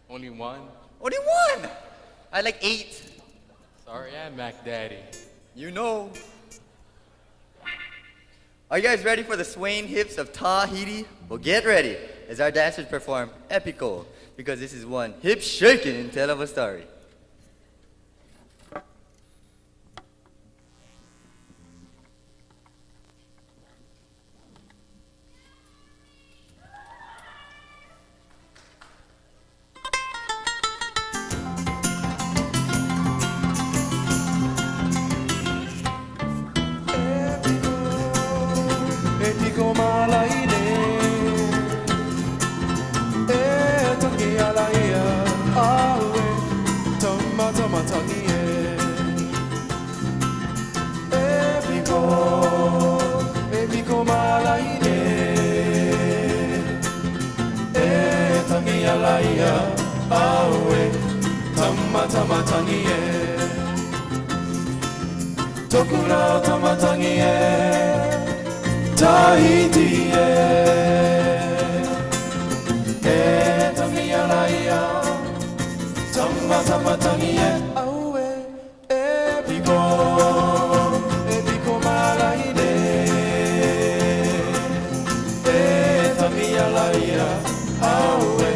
Only one. Only one? I like 8. Sorry, I'm Mac Daddy. You know. Are you guys ready for the swaying hips of Tahiti? Well, get ready, as our dancers perform Epico, because this is one hip-shaking tale of a story. Epico malaine, toki alaia, awe, tama tama tangie. Epico malaine, toki alaia, awe, tama tama tangie. Tokura tama tangie. Tahiti tamia laia tama tama tangie awe epico malaine tamia laia awe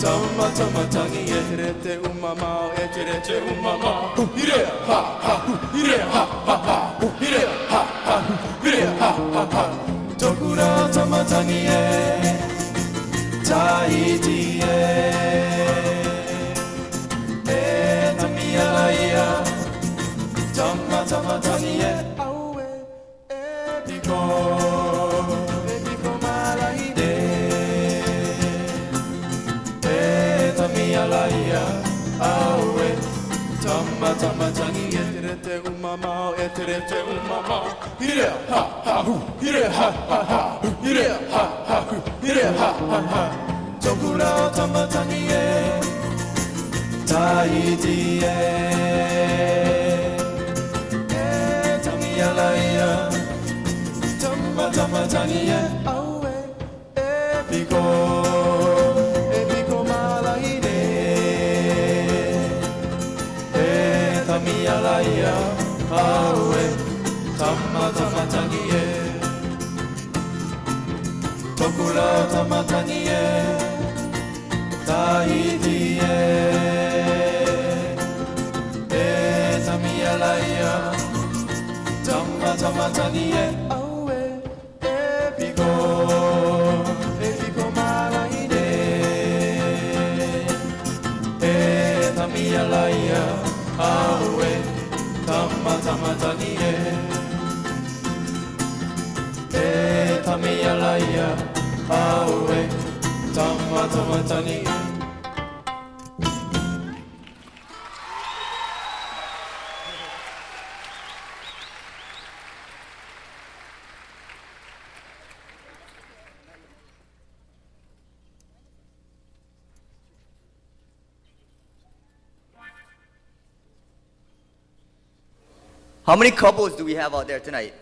tama tama tangie etirete umama ire ha ha ire ha ha ire ha ha ire ha ha Tokura tamatangie Tahiti tamia laia tama tama tangie awe epico malaine tamia laia awe tama tama tangie etirete umama ire ha ha ire ha ha ire ha ha ire ha ha Tokura tamatangie Tahiti tamia laia tama tama tangie awe epico malaine tamia laia awe tama tama tangie Tokura tamatangie Tahiti tamia laia tama tama tangie awe epico malaine tamia laia awe tama tama tangie tamia laia awe tama tama tangie How many couples do we have out there tonight?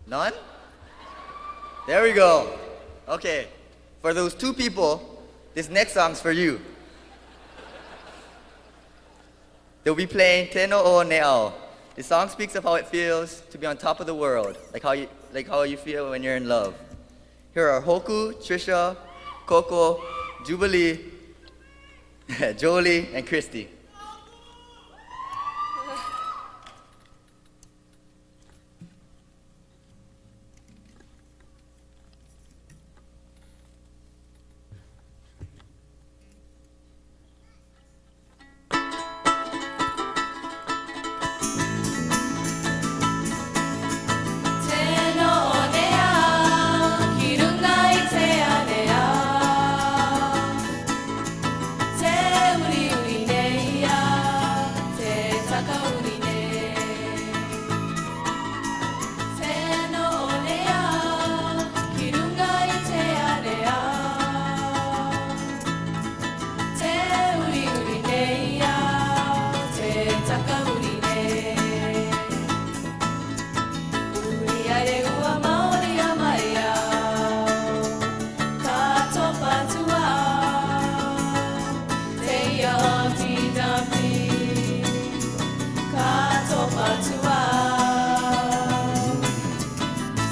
None? There we go. Okay, for those two people, this next song's for you. They'll be playing Te No'o Ne'au. This song speaks of how it feels to be on top of the world, like how you feel when you're in love. Here are Hoku, Trisha, Coco, Jubilee, Jolie, and Christy.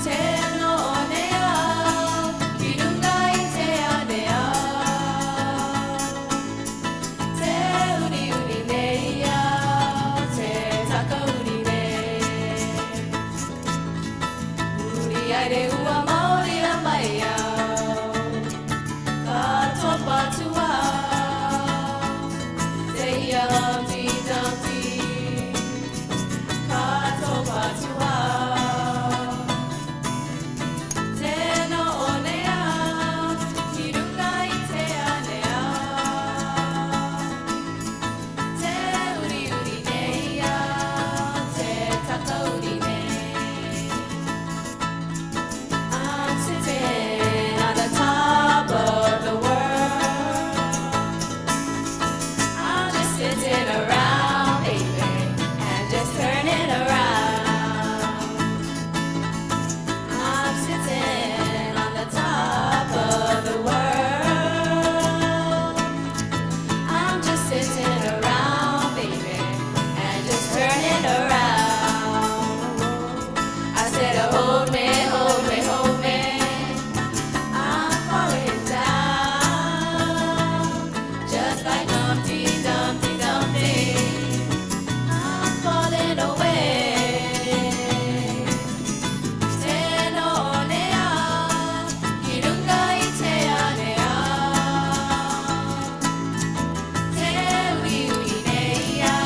Te no o nea, ki Haere ua mauri a mai au. Ka topa tua. Te ia Humpty Dumpty. Ka topa tua. Te no o nea. Ki runga I te anea. Te uri uri nei a. Te taka uri nei. I'm sitting on the top of the world. I'm just sitting around, baby, and just turning around. I'm sitting on the top of the world. I'm just sitting around, baby, and just turning around. I said, hold me, hold me, hold me. I'm falling down, just like Humpty Dumpty Dumpty. I'm falling away. Te no nea, ki runga I te anea. Te uri uri nei a,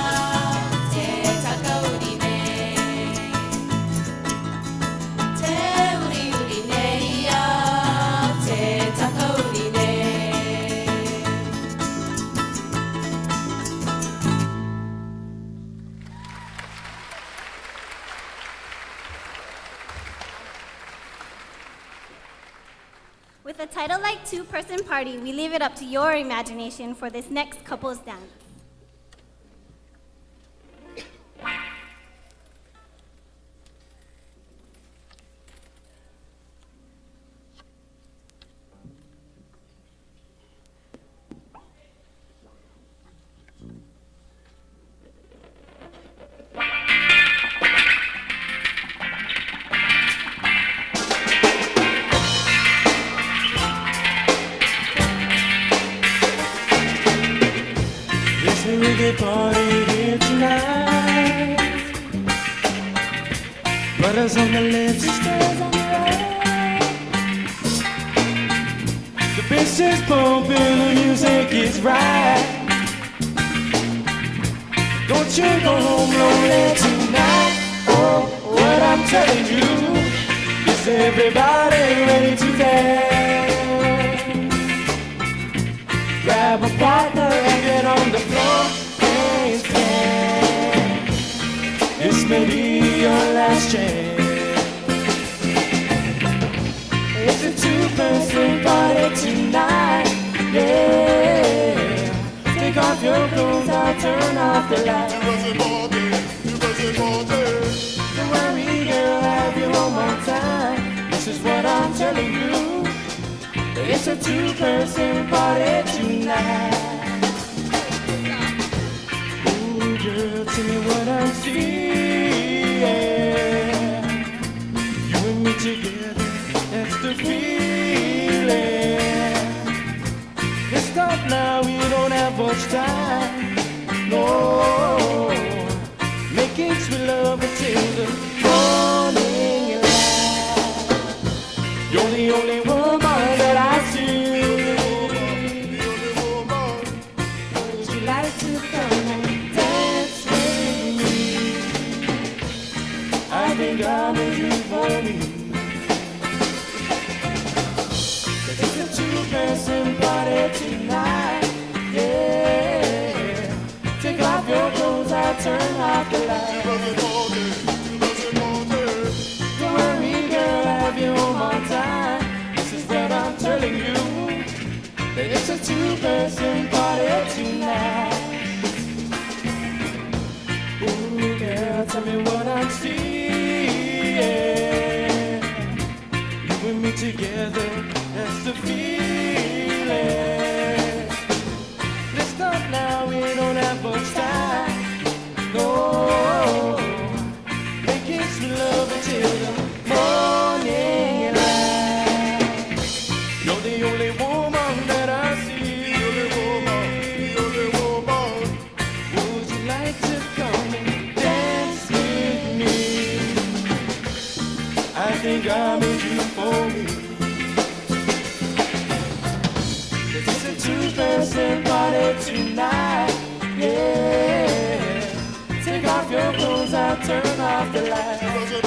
te taka uri nei. Te uri uri nei a, te taka uri nei. With a title like Two-Person Party, we leave it up to your imagination for this next couple's dance. It's a reggae party here tonight. Brothers on the left, sisters on the right. The bass is pumping, the music is right. Don't you go home lonely tonight. Oh, what I'm telling you is everybody ready to dance. Grab a partner and get on the floor and stand. This may be your last chance. It's a two-person party tonight, yeah. Take off your clothes, I'll turn off the lights. Don't worry, girl, I'll have you one more time. This is what I'm telling you. It's a two-person party tonight. Ooh, girl, tell me what I'm seeing. You and me together, that's the feeling. Let's stop now, we don't have much time. No, making sweet love until the morning light. You're the only woman that I see. Would you like to come and dance with me? I think I'm a dream for me. It's a two-person party tonight, yeah. Take off your clothes, I'll turn off the lights. Don't worry, girl, I'll have you one more time. This is what I'm telling you. That it's a two-person party tonight. Ooh, girl, tell me what I'm seeing. You and me together, that's the feeling. think I made you for me. 'Cause it's a two-person party tonight, yeah. Take off your clothes, I'll turn off the lights.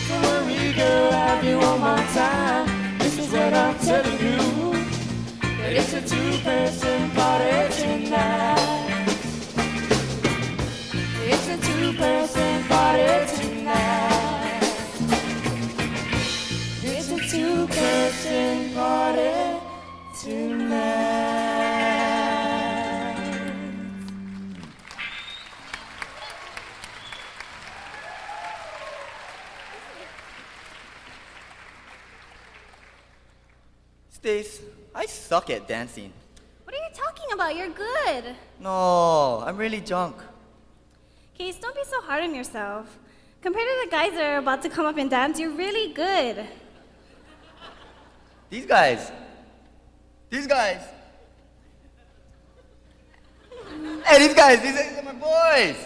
Don't worry, girl, I'll have you on my time. This is what I'm telling you, that it's a two-person party tonight. It's a two-person party tonight. It's a two-person party tonight. Stace, I suck at dancing. What are you talking about? You're good. No, I'm really drunk. Case, don't be so hard on yourself. Compared to the guys that are about to come up and dance, you're really good. These guys. These guys. Hey, these guys are my boys.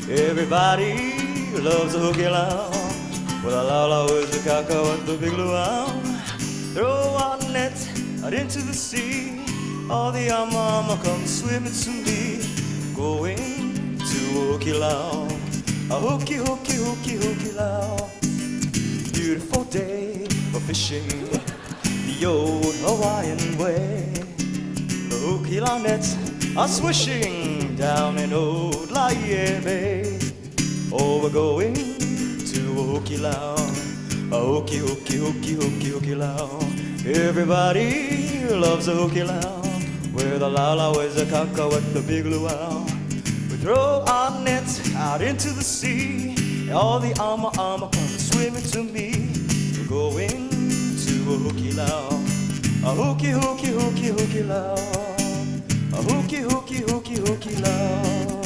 Everybody loves a hooky low. Well, la la la is the caca with the big luau. Throw our nets out into the sea. All the mama come swimming to me. Going to hooky low. A hooky, hooky, hooky, hooky low. Beautiful day for fishing the old Hawaiian way. The hooky low nets are swishing down in old Laie Bay. Oh, we're going to hooky low. A hooky, hooky, hooky, hooky, hooky low. Everybody loves a hooky low. Where the la is a caca with the big luau. We throw our nets out into the sea. All the ama come swimming to me. We're going to a hooky low. A hooky, hooky, hooky, hooky low. A hooky, hooky, hooky, hooky low.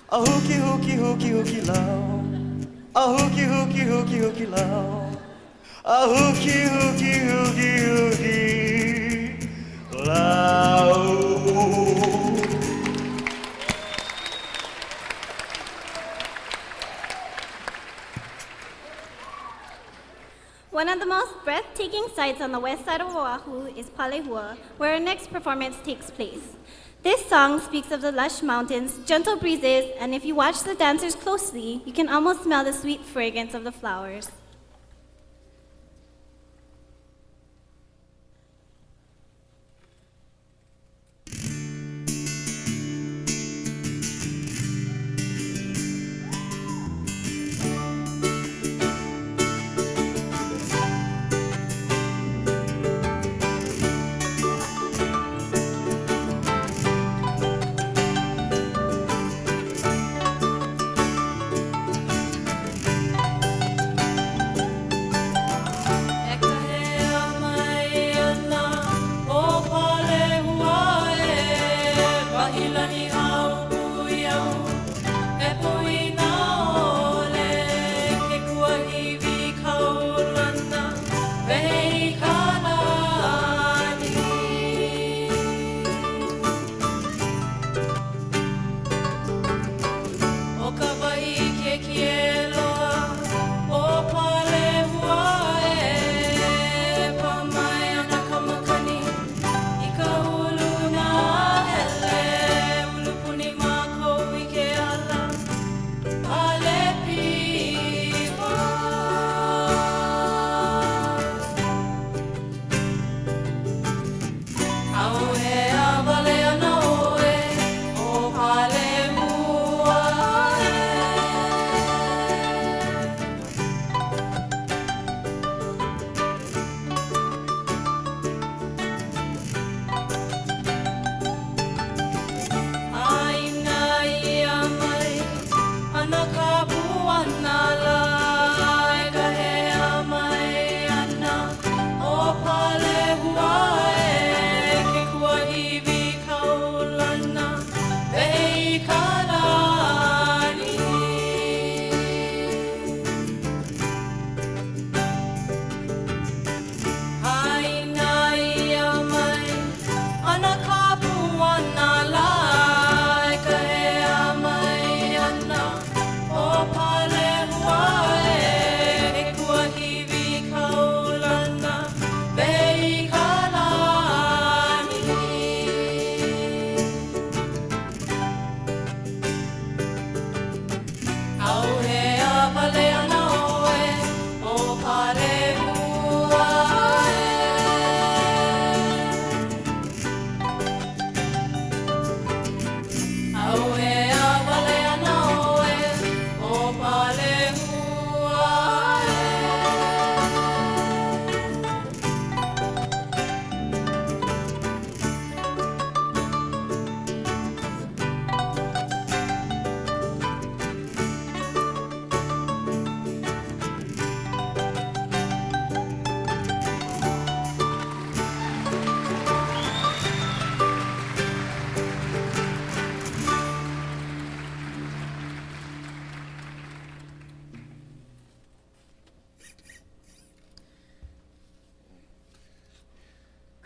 A hooky, hooky, hooky, hooky low. A hooky, hooky, hooky, hooky low. A hooky, hooky, hooky, hooky low. One of the most breathtaking sights on the west side of Oahu is Palehua, where our next performance takes place. This song speaks of the lush mountains, gentle breezes, and if you watch the dancers closely, you can almost smell the sweet fragrance of the flowers.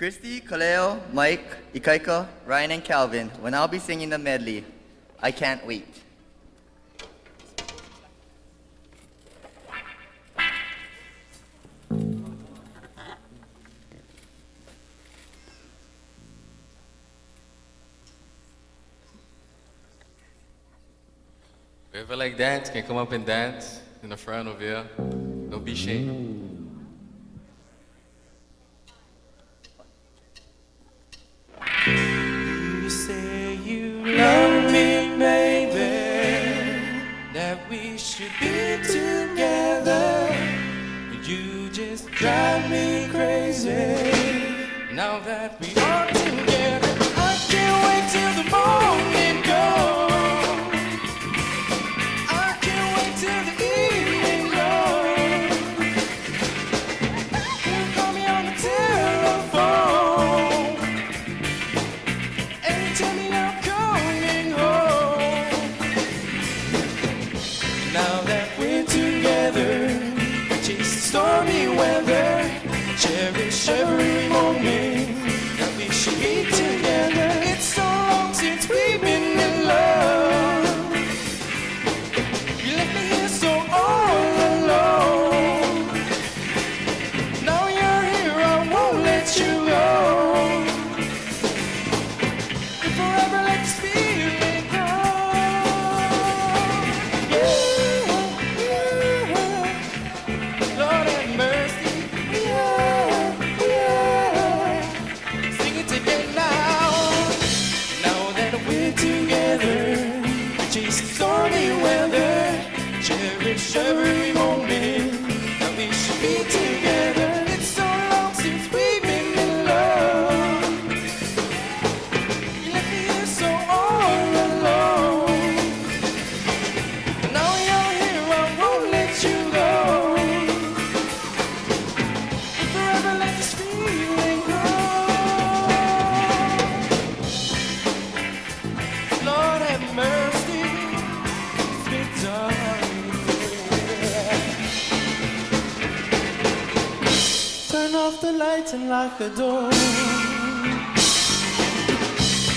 Christy, Kaleo, Mike, Ikaika, Ryan, and Calvin will now be singing the medley, I Can't Wait. Whoever like dance can come up and dance in the front over here. Don't be shy. You say you love me, baby, that we should be together. You just drive me crazy. Now that we are together, I can't wait till the morning comes. I can't wait till the evening comes. You call me on the telephone and tell me I'm coming home. Now that we're together, chase the stormy weather, cherish every moment that we should be together. It's so long since we've been in love. You left me here so all alone. Now you're here, I won't let you go. If forever let this feeling go. Lord have mercy. Sing it again now. Now that we're together, chase the stormy weather, cherish every moment that we should be together. It's so long since we've been in love. You left me here so all alone. Now you're here, I won't let you go. If forever let this feeling go. Lord have mercy, sweet darling. Turn off the lights and lock the door.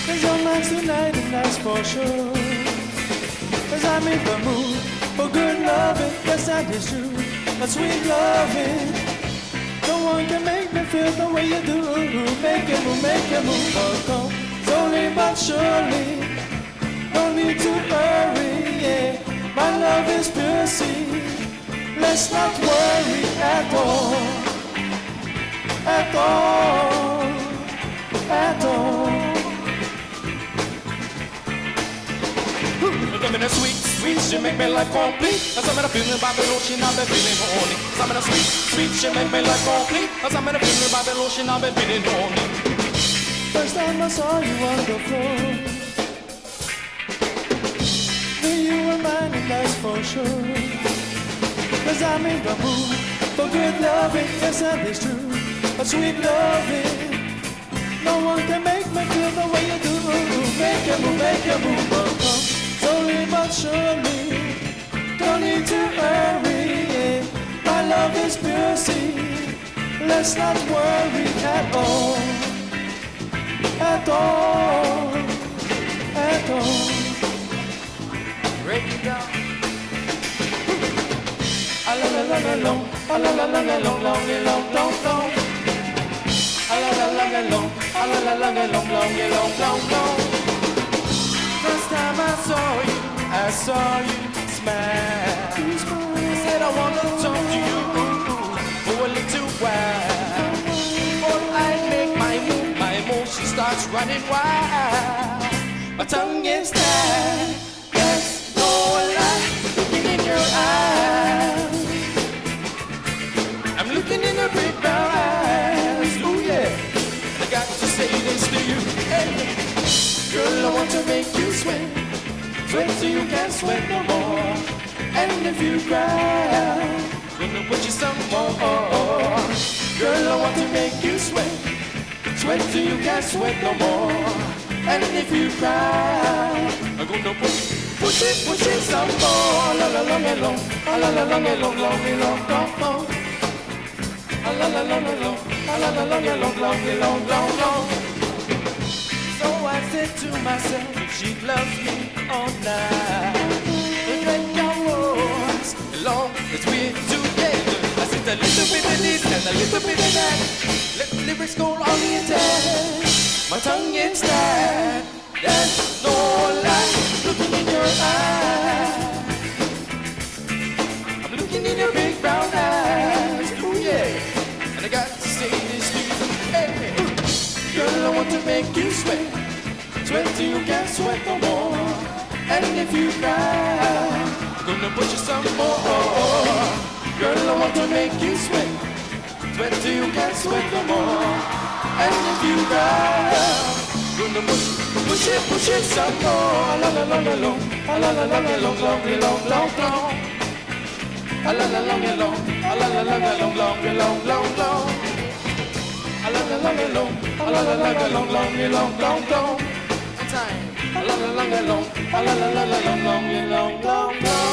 'Cause you're mine tonight and that's for sure. 'Cause I'm in the mood for good loving, yes that is true. But sweet loving, no one can make me feel the way you do. Make it move, oh, come slowly but surely. No need to hurry, yeah. My love is pure, see. Let's not worry at all, at all, at all. Give me the sweet, sweet, she make me like complete. Cause I'm in a feeling by the lotion, I've been feeling horny. Cause I'm in a sweet, sweet, she make me like complete. Cause I'm in a feeling by the lotion, I've been feeling horny. First time I saw you on the floor, knew you were mine and that's for sure. Cause I'm in the mood for good loving, yes that is true. But sweet loving, no one can make me feel the way you do. Make it move, oh, come slowly but surely. Don't need to hurry, yeah. My love is pure, see. Let's not worry at all, at all, at all. Break it down. A la la la la long, a la la la la long, long, long, long, long. A la la la la long, a la la la la long, long, long, long. First time I saw you smile. I said I want to talk to you for a little while. Before I make my move, she starts running wild. My tongue is tied, there's no light looking in your eyes. I'm looking in her big brown eyes, ooh yeah. I got to say this to you, hey. Girl, I want to make you sweat, sweat till you can't sweat no more. And if you cry, gonna put you some more. Girl, I want to make you sweat, sweat till you can't sweat no more. And if you cry, I'm gonna push it some more. La la long and long, la la long and long, long and long, long, long. La la la la la long, la la la la la long, long, long, long. So I said to myself, she loves me all night. Break your walls, as long as we're together. I said a little bit of this and a little bit of that. Let the lyrics go on the attack. My tongue gets tied. There's no lie looking in your eyes. I'm looking in your big brown eyes. Ooh yeah. And I got to say this to you. Hey, girl, I want to make you sweat. Sweat till you can't sweat no more. And if you cry, I'm gonna push you some more. Girl, I want to make you sweat. Sweat till you can't sweat no more. And if you cry, gonna push it some more. La la la la long, la la la la long, long, long, long. La la la long, long, la la la la long, long, long, long. La la la la long, la la la la long, long, long, long. Time. La la la la long, la la la la long, long, long, long.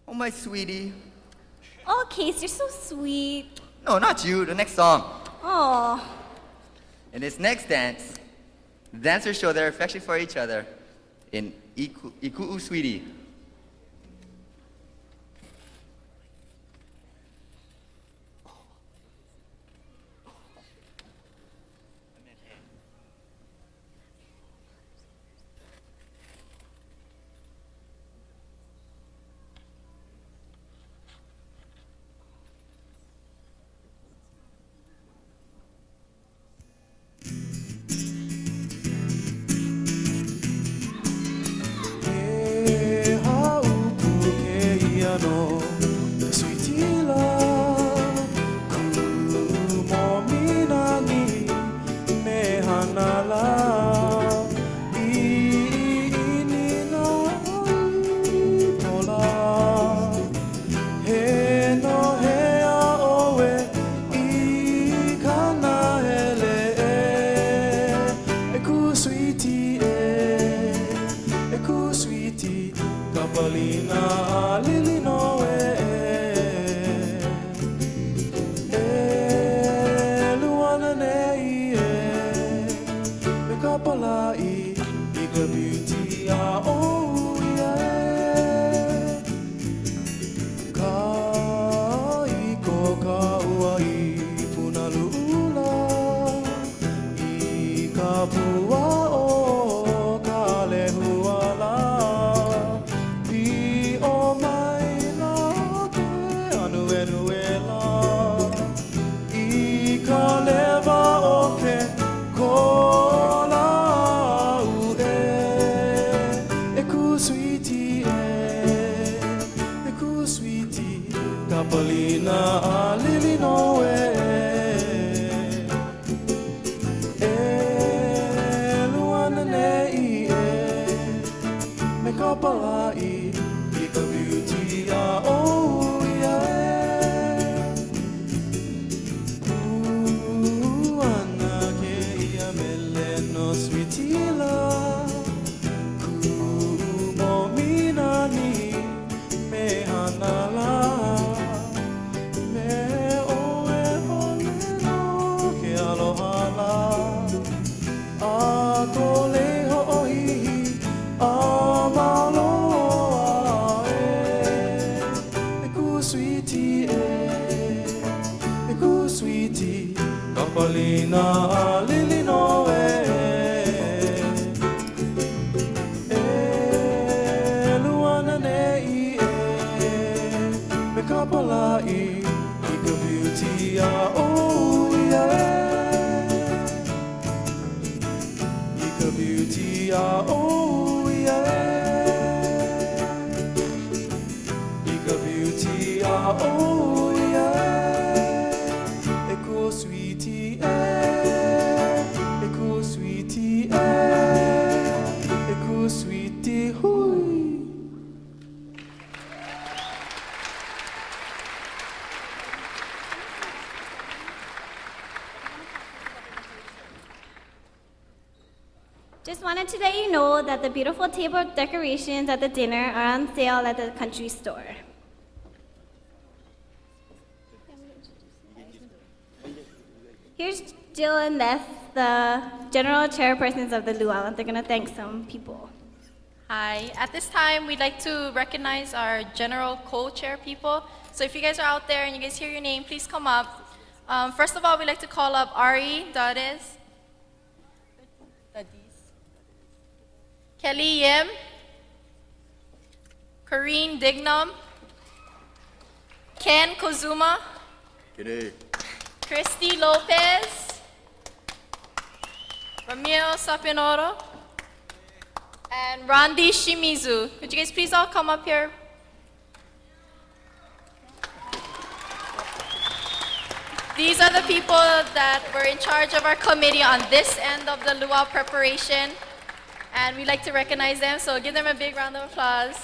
Oh, my sweetie. Oh, Case, you're so sweet. No, not you. The next song. Oh. In this next dance, the dancers show their affection for each other in Iku'u Sweetie. Just wanted to let you know that the beautiful table decorations at the dinner are on sale at the country store. Here's Jill and Beth, the general chairpersons of the luau, and they're going to thank some people. Hi. At this time, we'd like to recognize our general co-chair people. So if you guys are out there and you guys hear your name, please come up. First of all, we'd like to call up Ari Dades, Kelly Yim, Corrine Dignam, Ken Kozuma, G'day. Christy Lopez, Ramiro Sapinoro, and Randi Shimizu. Could you guys please all come up here? These are the people that were in charge of our committee on this end of the luau preparation, and we'd like to recognize them, so give them a big round of applause.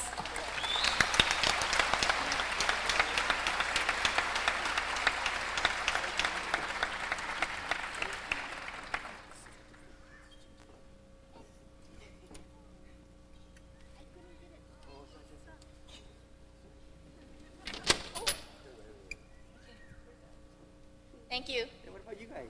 Thank you. What about you guys?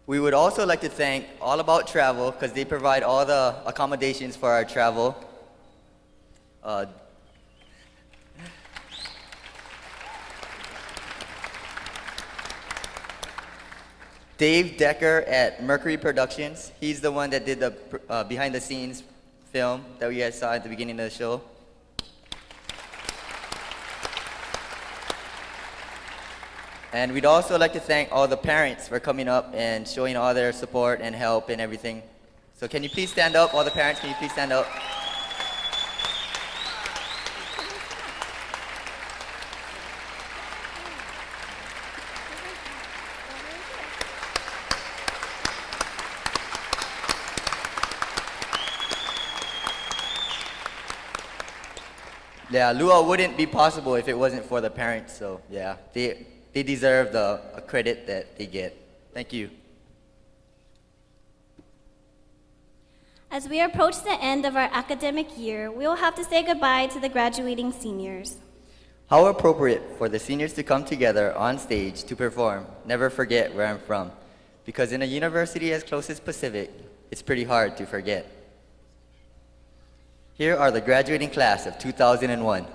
We would also like to thank All About Travel because they provide all the accommodations for our travel. Dave Decker at Mercury Productions. He's the one that did the behind the scenes film that we guys saw at the beginning of the show. And we'd also like to thank all the parents for coming up and showing all their support and help and everything. So can you please stand up, all the parents, can you please stand up? Yeah, luau wouldn't be possible if it wasn't for the parents, so yeah, they deserve the credit that they get. Thank you. As we approach the end of our academic year, we will have to say goodbye to the graduating seniors. How appropriate for the seniors to come together on stage to perform Never Forget Where I'm From, because in a university as close as Pacific, it's pretty hard to forget. Here are the graduating class of 2001.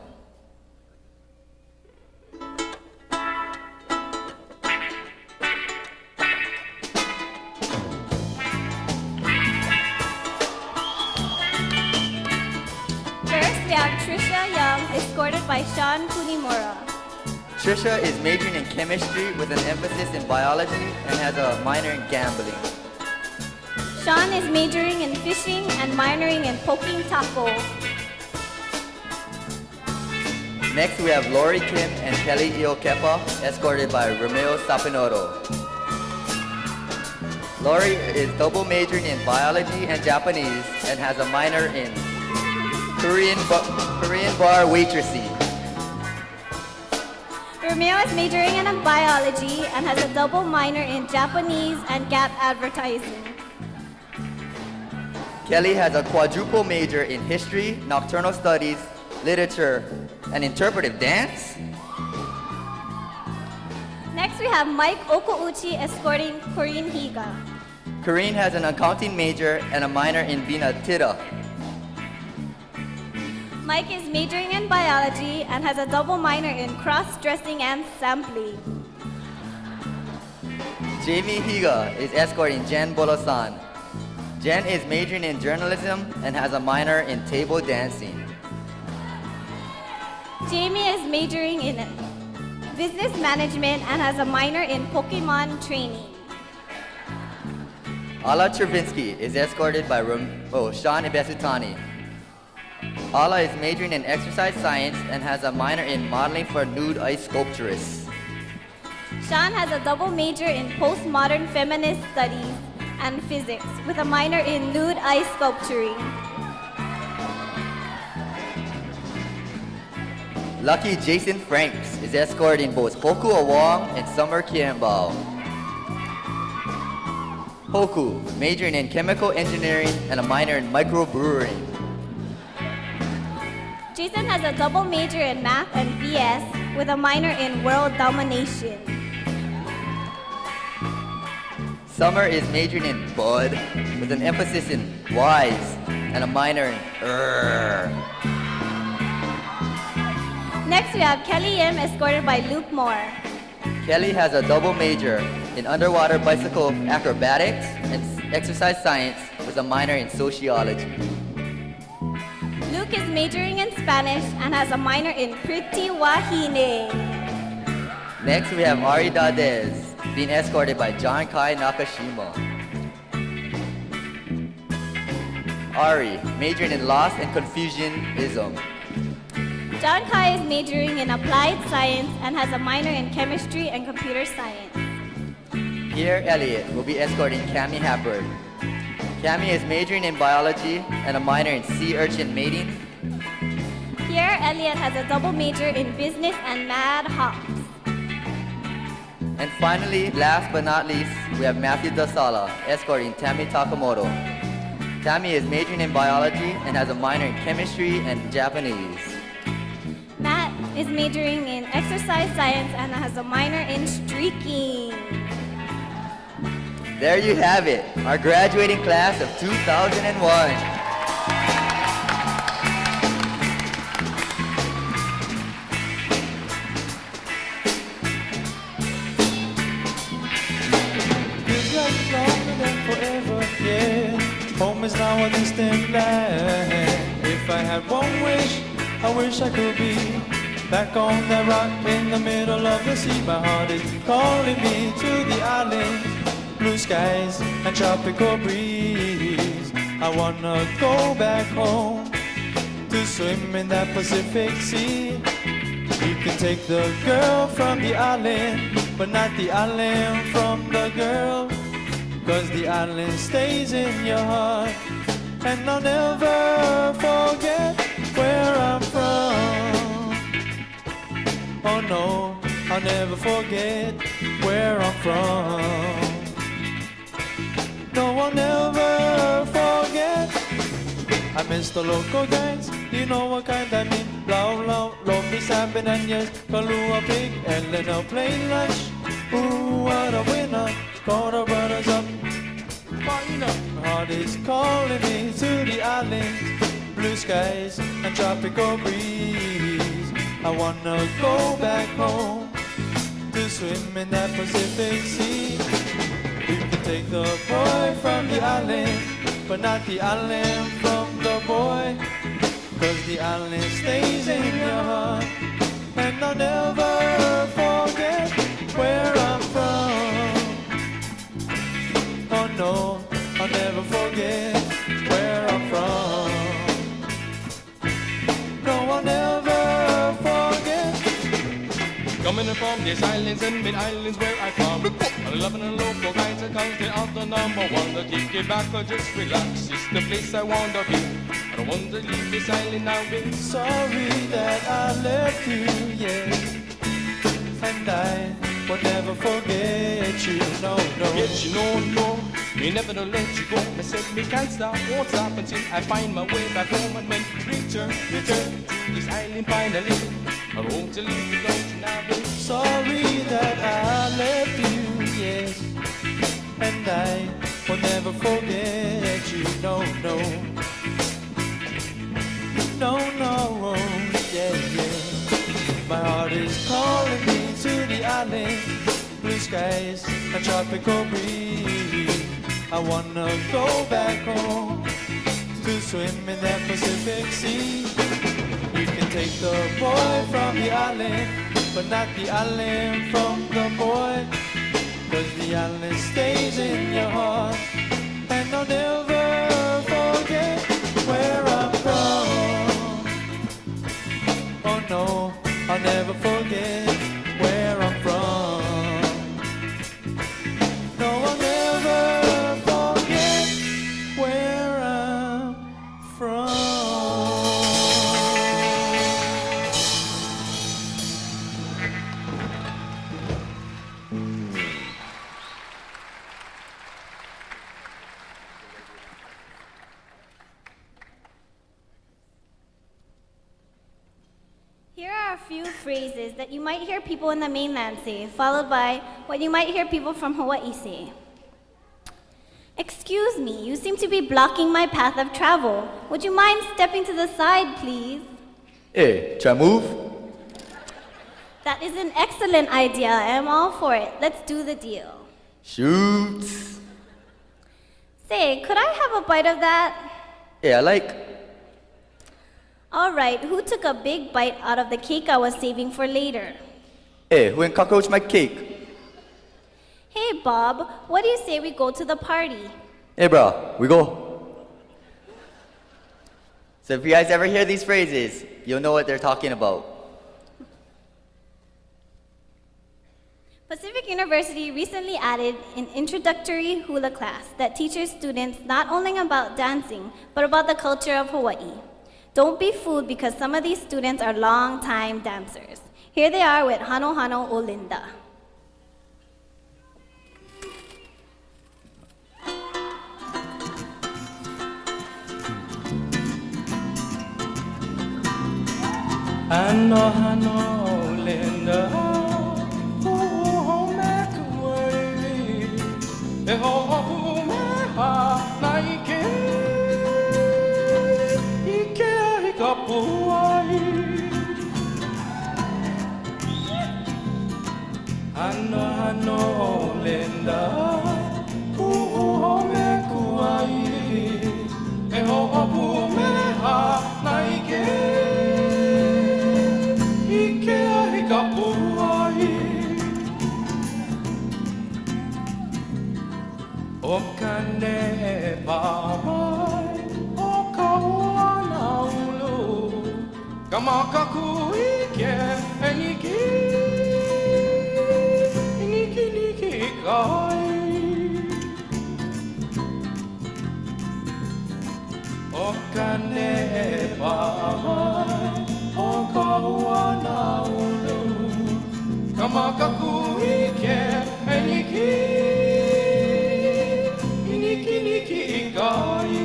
Escorted by Sean Kunimura. Trisha is majoring in chemistry with an emphasis in biology and has a minor in gambling. Sean is majoring in fishing and minoring in poking taco. Next we have Lori Kim and Kelly Iokepa, escorted by Romeo Sapinoro. Lori is double majoring in biology and Japanese and has a minor in Korean bar waitressing. Romeo is majoring in biology and has a double minor in Japanese and Gap advertising. Kelly has a quadruple major in history, nocturnal studies, literature, and interpretive dance. Next we have Mike Okouchi escorting Corinne Higa. Corinne has an accounting major and a minor in Binatira. Mike is majoring in biology and has a double minor in cross-dressing and sampling. Jamie Higa is escorting Jen Bolosan. Jen is majoring in journalism and has a minor in table dancing. Jamie is majoring in business management and has a minor in Pokemon training. Ala Chervinsky is escorted by Sean Ibesutani. Ala is majoring in exercise science and has a minor in modeling for nude ice sculpturists. Sean has a double major in postmodern feminist studies and physics with a minor in nude ice sculpturing. Lucky Jason Franks is escorting both Hoku Awang and Summer Kiambao. Hoku, majoring in chemical engineering and a minor in microbrewing. Jason has a double major in math and BS with a minor in world domination. Summer is majoring in bud with an emphasis in wise and a minor in Next we have Kelly Yim escorted by Luke Moore. Kelly has a double major in underwater bicycle acrobatics and exercise science with a minor in sociology. Luke is majoring in Spanish and has a minor in Pretty Wahine. Next we have Ari Dadez being escorted by John Kai Nakashima. Ari, majoring in loss and confusionism. John Kai is majoring in applied science and has a minor in chemistry and computer science. Pierre Elliott will be escorting Cami Happer. Cami is majoring in biology and a minor in sea urchin mating. Pierre Elliott has a double major in business and mad hops. And finally, last but not least, we have Matthew Dasala escorting Tammy Takamoto. Tammy is majoring in biology and has a minor in chemistry and Japanese. Matt is majoring in exercise science and has a minor in streaking. There you have it, our graduating class of 2001. Feels like longer than forever, yeah. Home is now a distant land. If I had one wish, I wish I could be back on that rock in the middle of the sea. My heart is calling me to the island, blue skies and tropical breeze. I wanna go back home to swim in that Pacific Sea. You can take the girl from the island, but not the island from the girl, 'cause the island stays in your heart. And I'll never forget where I'm from. Oh no, I'll never forget where I'm from. No, I'll never forget. I miss the local guys, you know what kind I mean. Blau Lau, Lomi Sabin and yes, Kalua Pig, Eleanor plain lunch. Ooh, what a winner, call the brothers up. My heart is calling me to the island, blue skies and tropical breeze. I wanna go back home to swim in that Pacific Sea. You can take the boy from the island, but not the island from the boy, 'cause the island stays in your heart. And I'll never forget where I'm from. Oh no, I'll never forget where I'm from. No, I'll never forget. Coming from these islands and mid-islands where I come, I'm loving the local guys because they are the number one. To kick it back or just relax, it's the place I want to be. I don't want to leave this island now, babe. Sorry that I left you, yes, and I will never forget you, no, no. Yes, you know, no, me never to let you go. I said me can't stop, won't stop until I find my way back home. And when return to this island finally, I won't leave you alone now, babe. Sorry that I left you, yes, and I will never forget you, no, no. No, no, yeah, yeah. My heart is calling me to the island, blue skies and tropical breeze. I wanna go back home to swim in that Pacific Sea. You can take the boy from the island, but not the island from the boy, 'cause the island stays in your heart. And I'll never forget where I'm from. Oh no, I'll never forget where I'm from. No, I'll never forget where I'm from. phrases that you might hear people in the mainland say, followed by what you might hear people from Hawaii say. Excuse me, you seem to be blocking my path of travel. Would you mind stepping to the side, please? Hey, try move. That is an excellent idea. I am all for it. Let's do the deal. Shoot. Say, could I have a bite of that? Yeah, I like. All right, who took a big bite out of the cake I was saving for later? Hey, who ain't cockroach my cake? Hey, Bob, what do you say we go to the party? Hey, bro, we go. So if you guys ever hear these phrases, you'll know what they're talking about. Pacific University recently added an introductory hula class that teaches students not only about dancing, but about the culture of Hawaii. Don't be fooled because some of these students are long-time dancers. Here they are with Hano Hano Olinda. Hano Hano Olinda. E ho me ha naike ike ai ka puai Hano hano Linda ho me kuai e ho me ha naike ike ai ka puai O kane pamai, o kawana ulu, kamakaku ike, eniki, niki kai. O kane pamai, o kawana ulu, kamakaku ike, eniki. Niki kai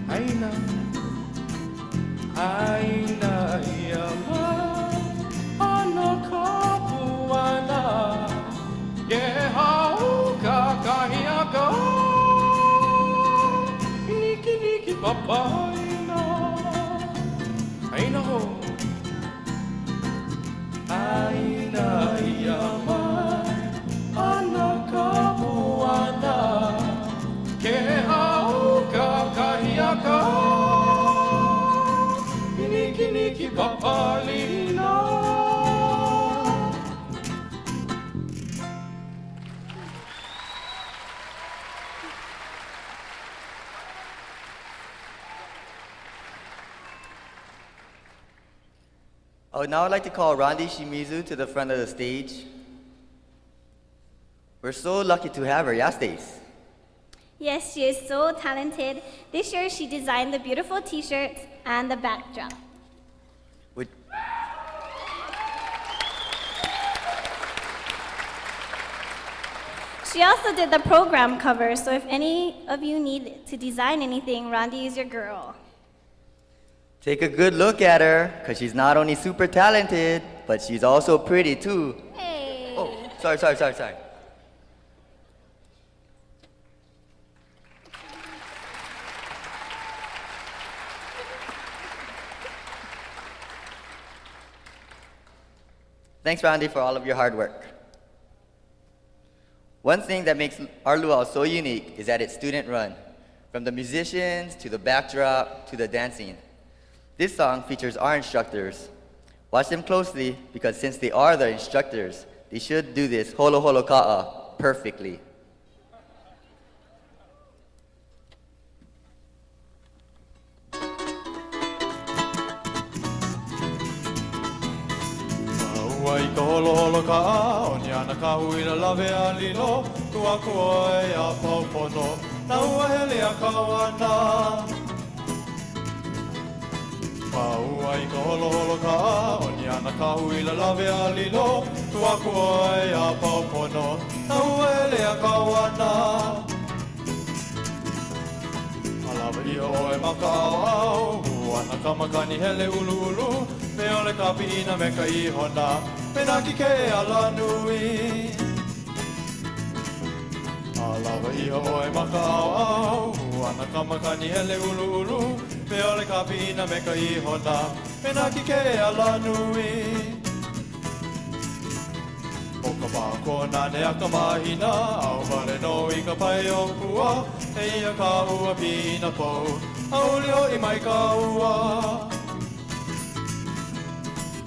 Aina Aina yama Ana kapuana Ye hau ka kahiaka Niki papaina Aina ho Aina yama Ana kapuana Ke hau ka kahiaka Niki papalina I would now like to call Randi Shimizu to the front of the stage. We're so lucky to have her, yeah, Stace? Yes, she is so talented. This year she designed the beautiful t-shirts and the backdrop. She also did the program cover, so if any of you need to design anything, Randi is your girl. Take a good look at her, because she's not only super talented, but she's also pretty too. Hey. Oh, sorry. Thanks, Randy, for all of your hard work. One thing that makes our luau so unique is that it's student-run, from the musicians to the backdrop to the dancing. This song features our instructors. Watch them closely because since they are the instructors, they should do this holo holo ka'a perfectly. Wai ka holo holo ka o ni ana ka hui na lave a lilo kua kua e a paupono na ua hele a kawana Paua i ka holo holo ka o ni ana ka hui na lave a lilo kua kua e a paupono na ua hele a kawana Alawa i o e maka au au ana ka makani hele ulu ulu me ole ka pina me ka ihona, me na ki ke ala nui. Alawa iho oe maka au au, ana ka makani hele ulu ulu, me ole ka pina me ka ihona, me na ki ke ala nui. O ka pāko nane a ka mahina, au wale no i ka pai o kua, e ia ka ua pina pou, a uli o i mai ka ua.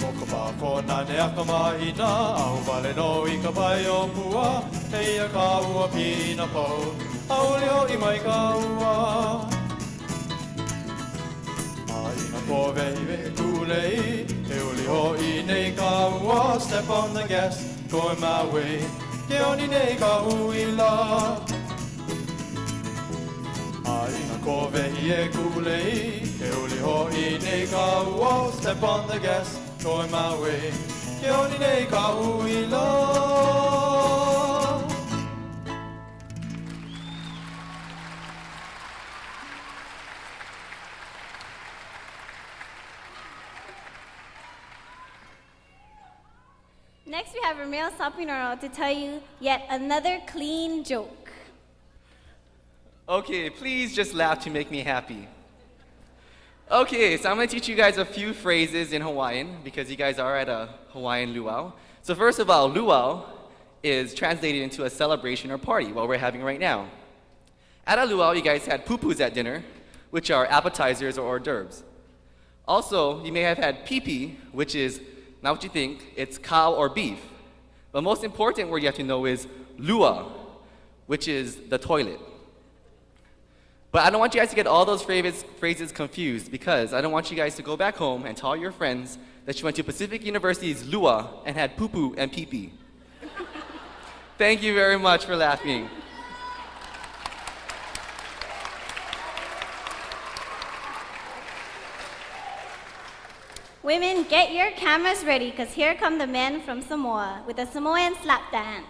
O ka pāko nane a ka mahina, au wale no i ka pai o kua, e ia ka ua pina pou, a uli o i mai ka ua. Ko vehi vehi kulei, e uli ho I nei ka ua, step on the gas, going my way, ke oni nei ka huila. Aina ko vehi e kulei, e uli ho I nei ka ua, step on the gas, going my way, ke oni nei ka huila. Next, we have Ramil Sapinoro to tell you yet another clean joke. Okay, please just laugh to make me happy. Okay, so I'm going to teach you guys a few phrases in Hawaiian because you guys are at a Hawaiian luau. So first of all, luau is translated into a celebration or party, what we're having right now. At a luau, you guys had pupus at dinner, which are appetizers or hors d'oeuvres. Also, you may have had pipi, which is not what you think, it's cow or beef. The most important word you have to know is lua, which is the toilet. But I don't want you guys to get all those phrases confused because I don't want you guys to go back home and tell your friends that you went to Pacific University's lua and had poo-poo and pee-pee. Thank you very much for laughing. Women, get your cameras ready, because here come the men from Samoa with a Samoan slap dance.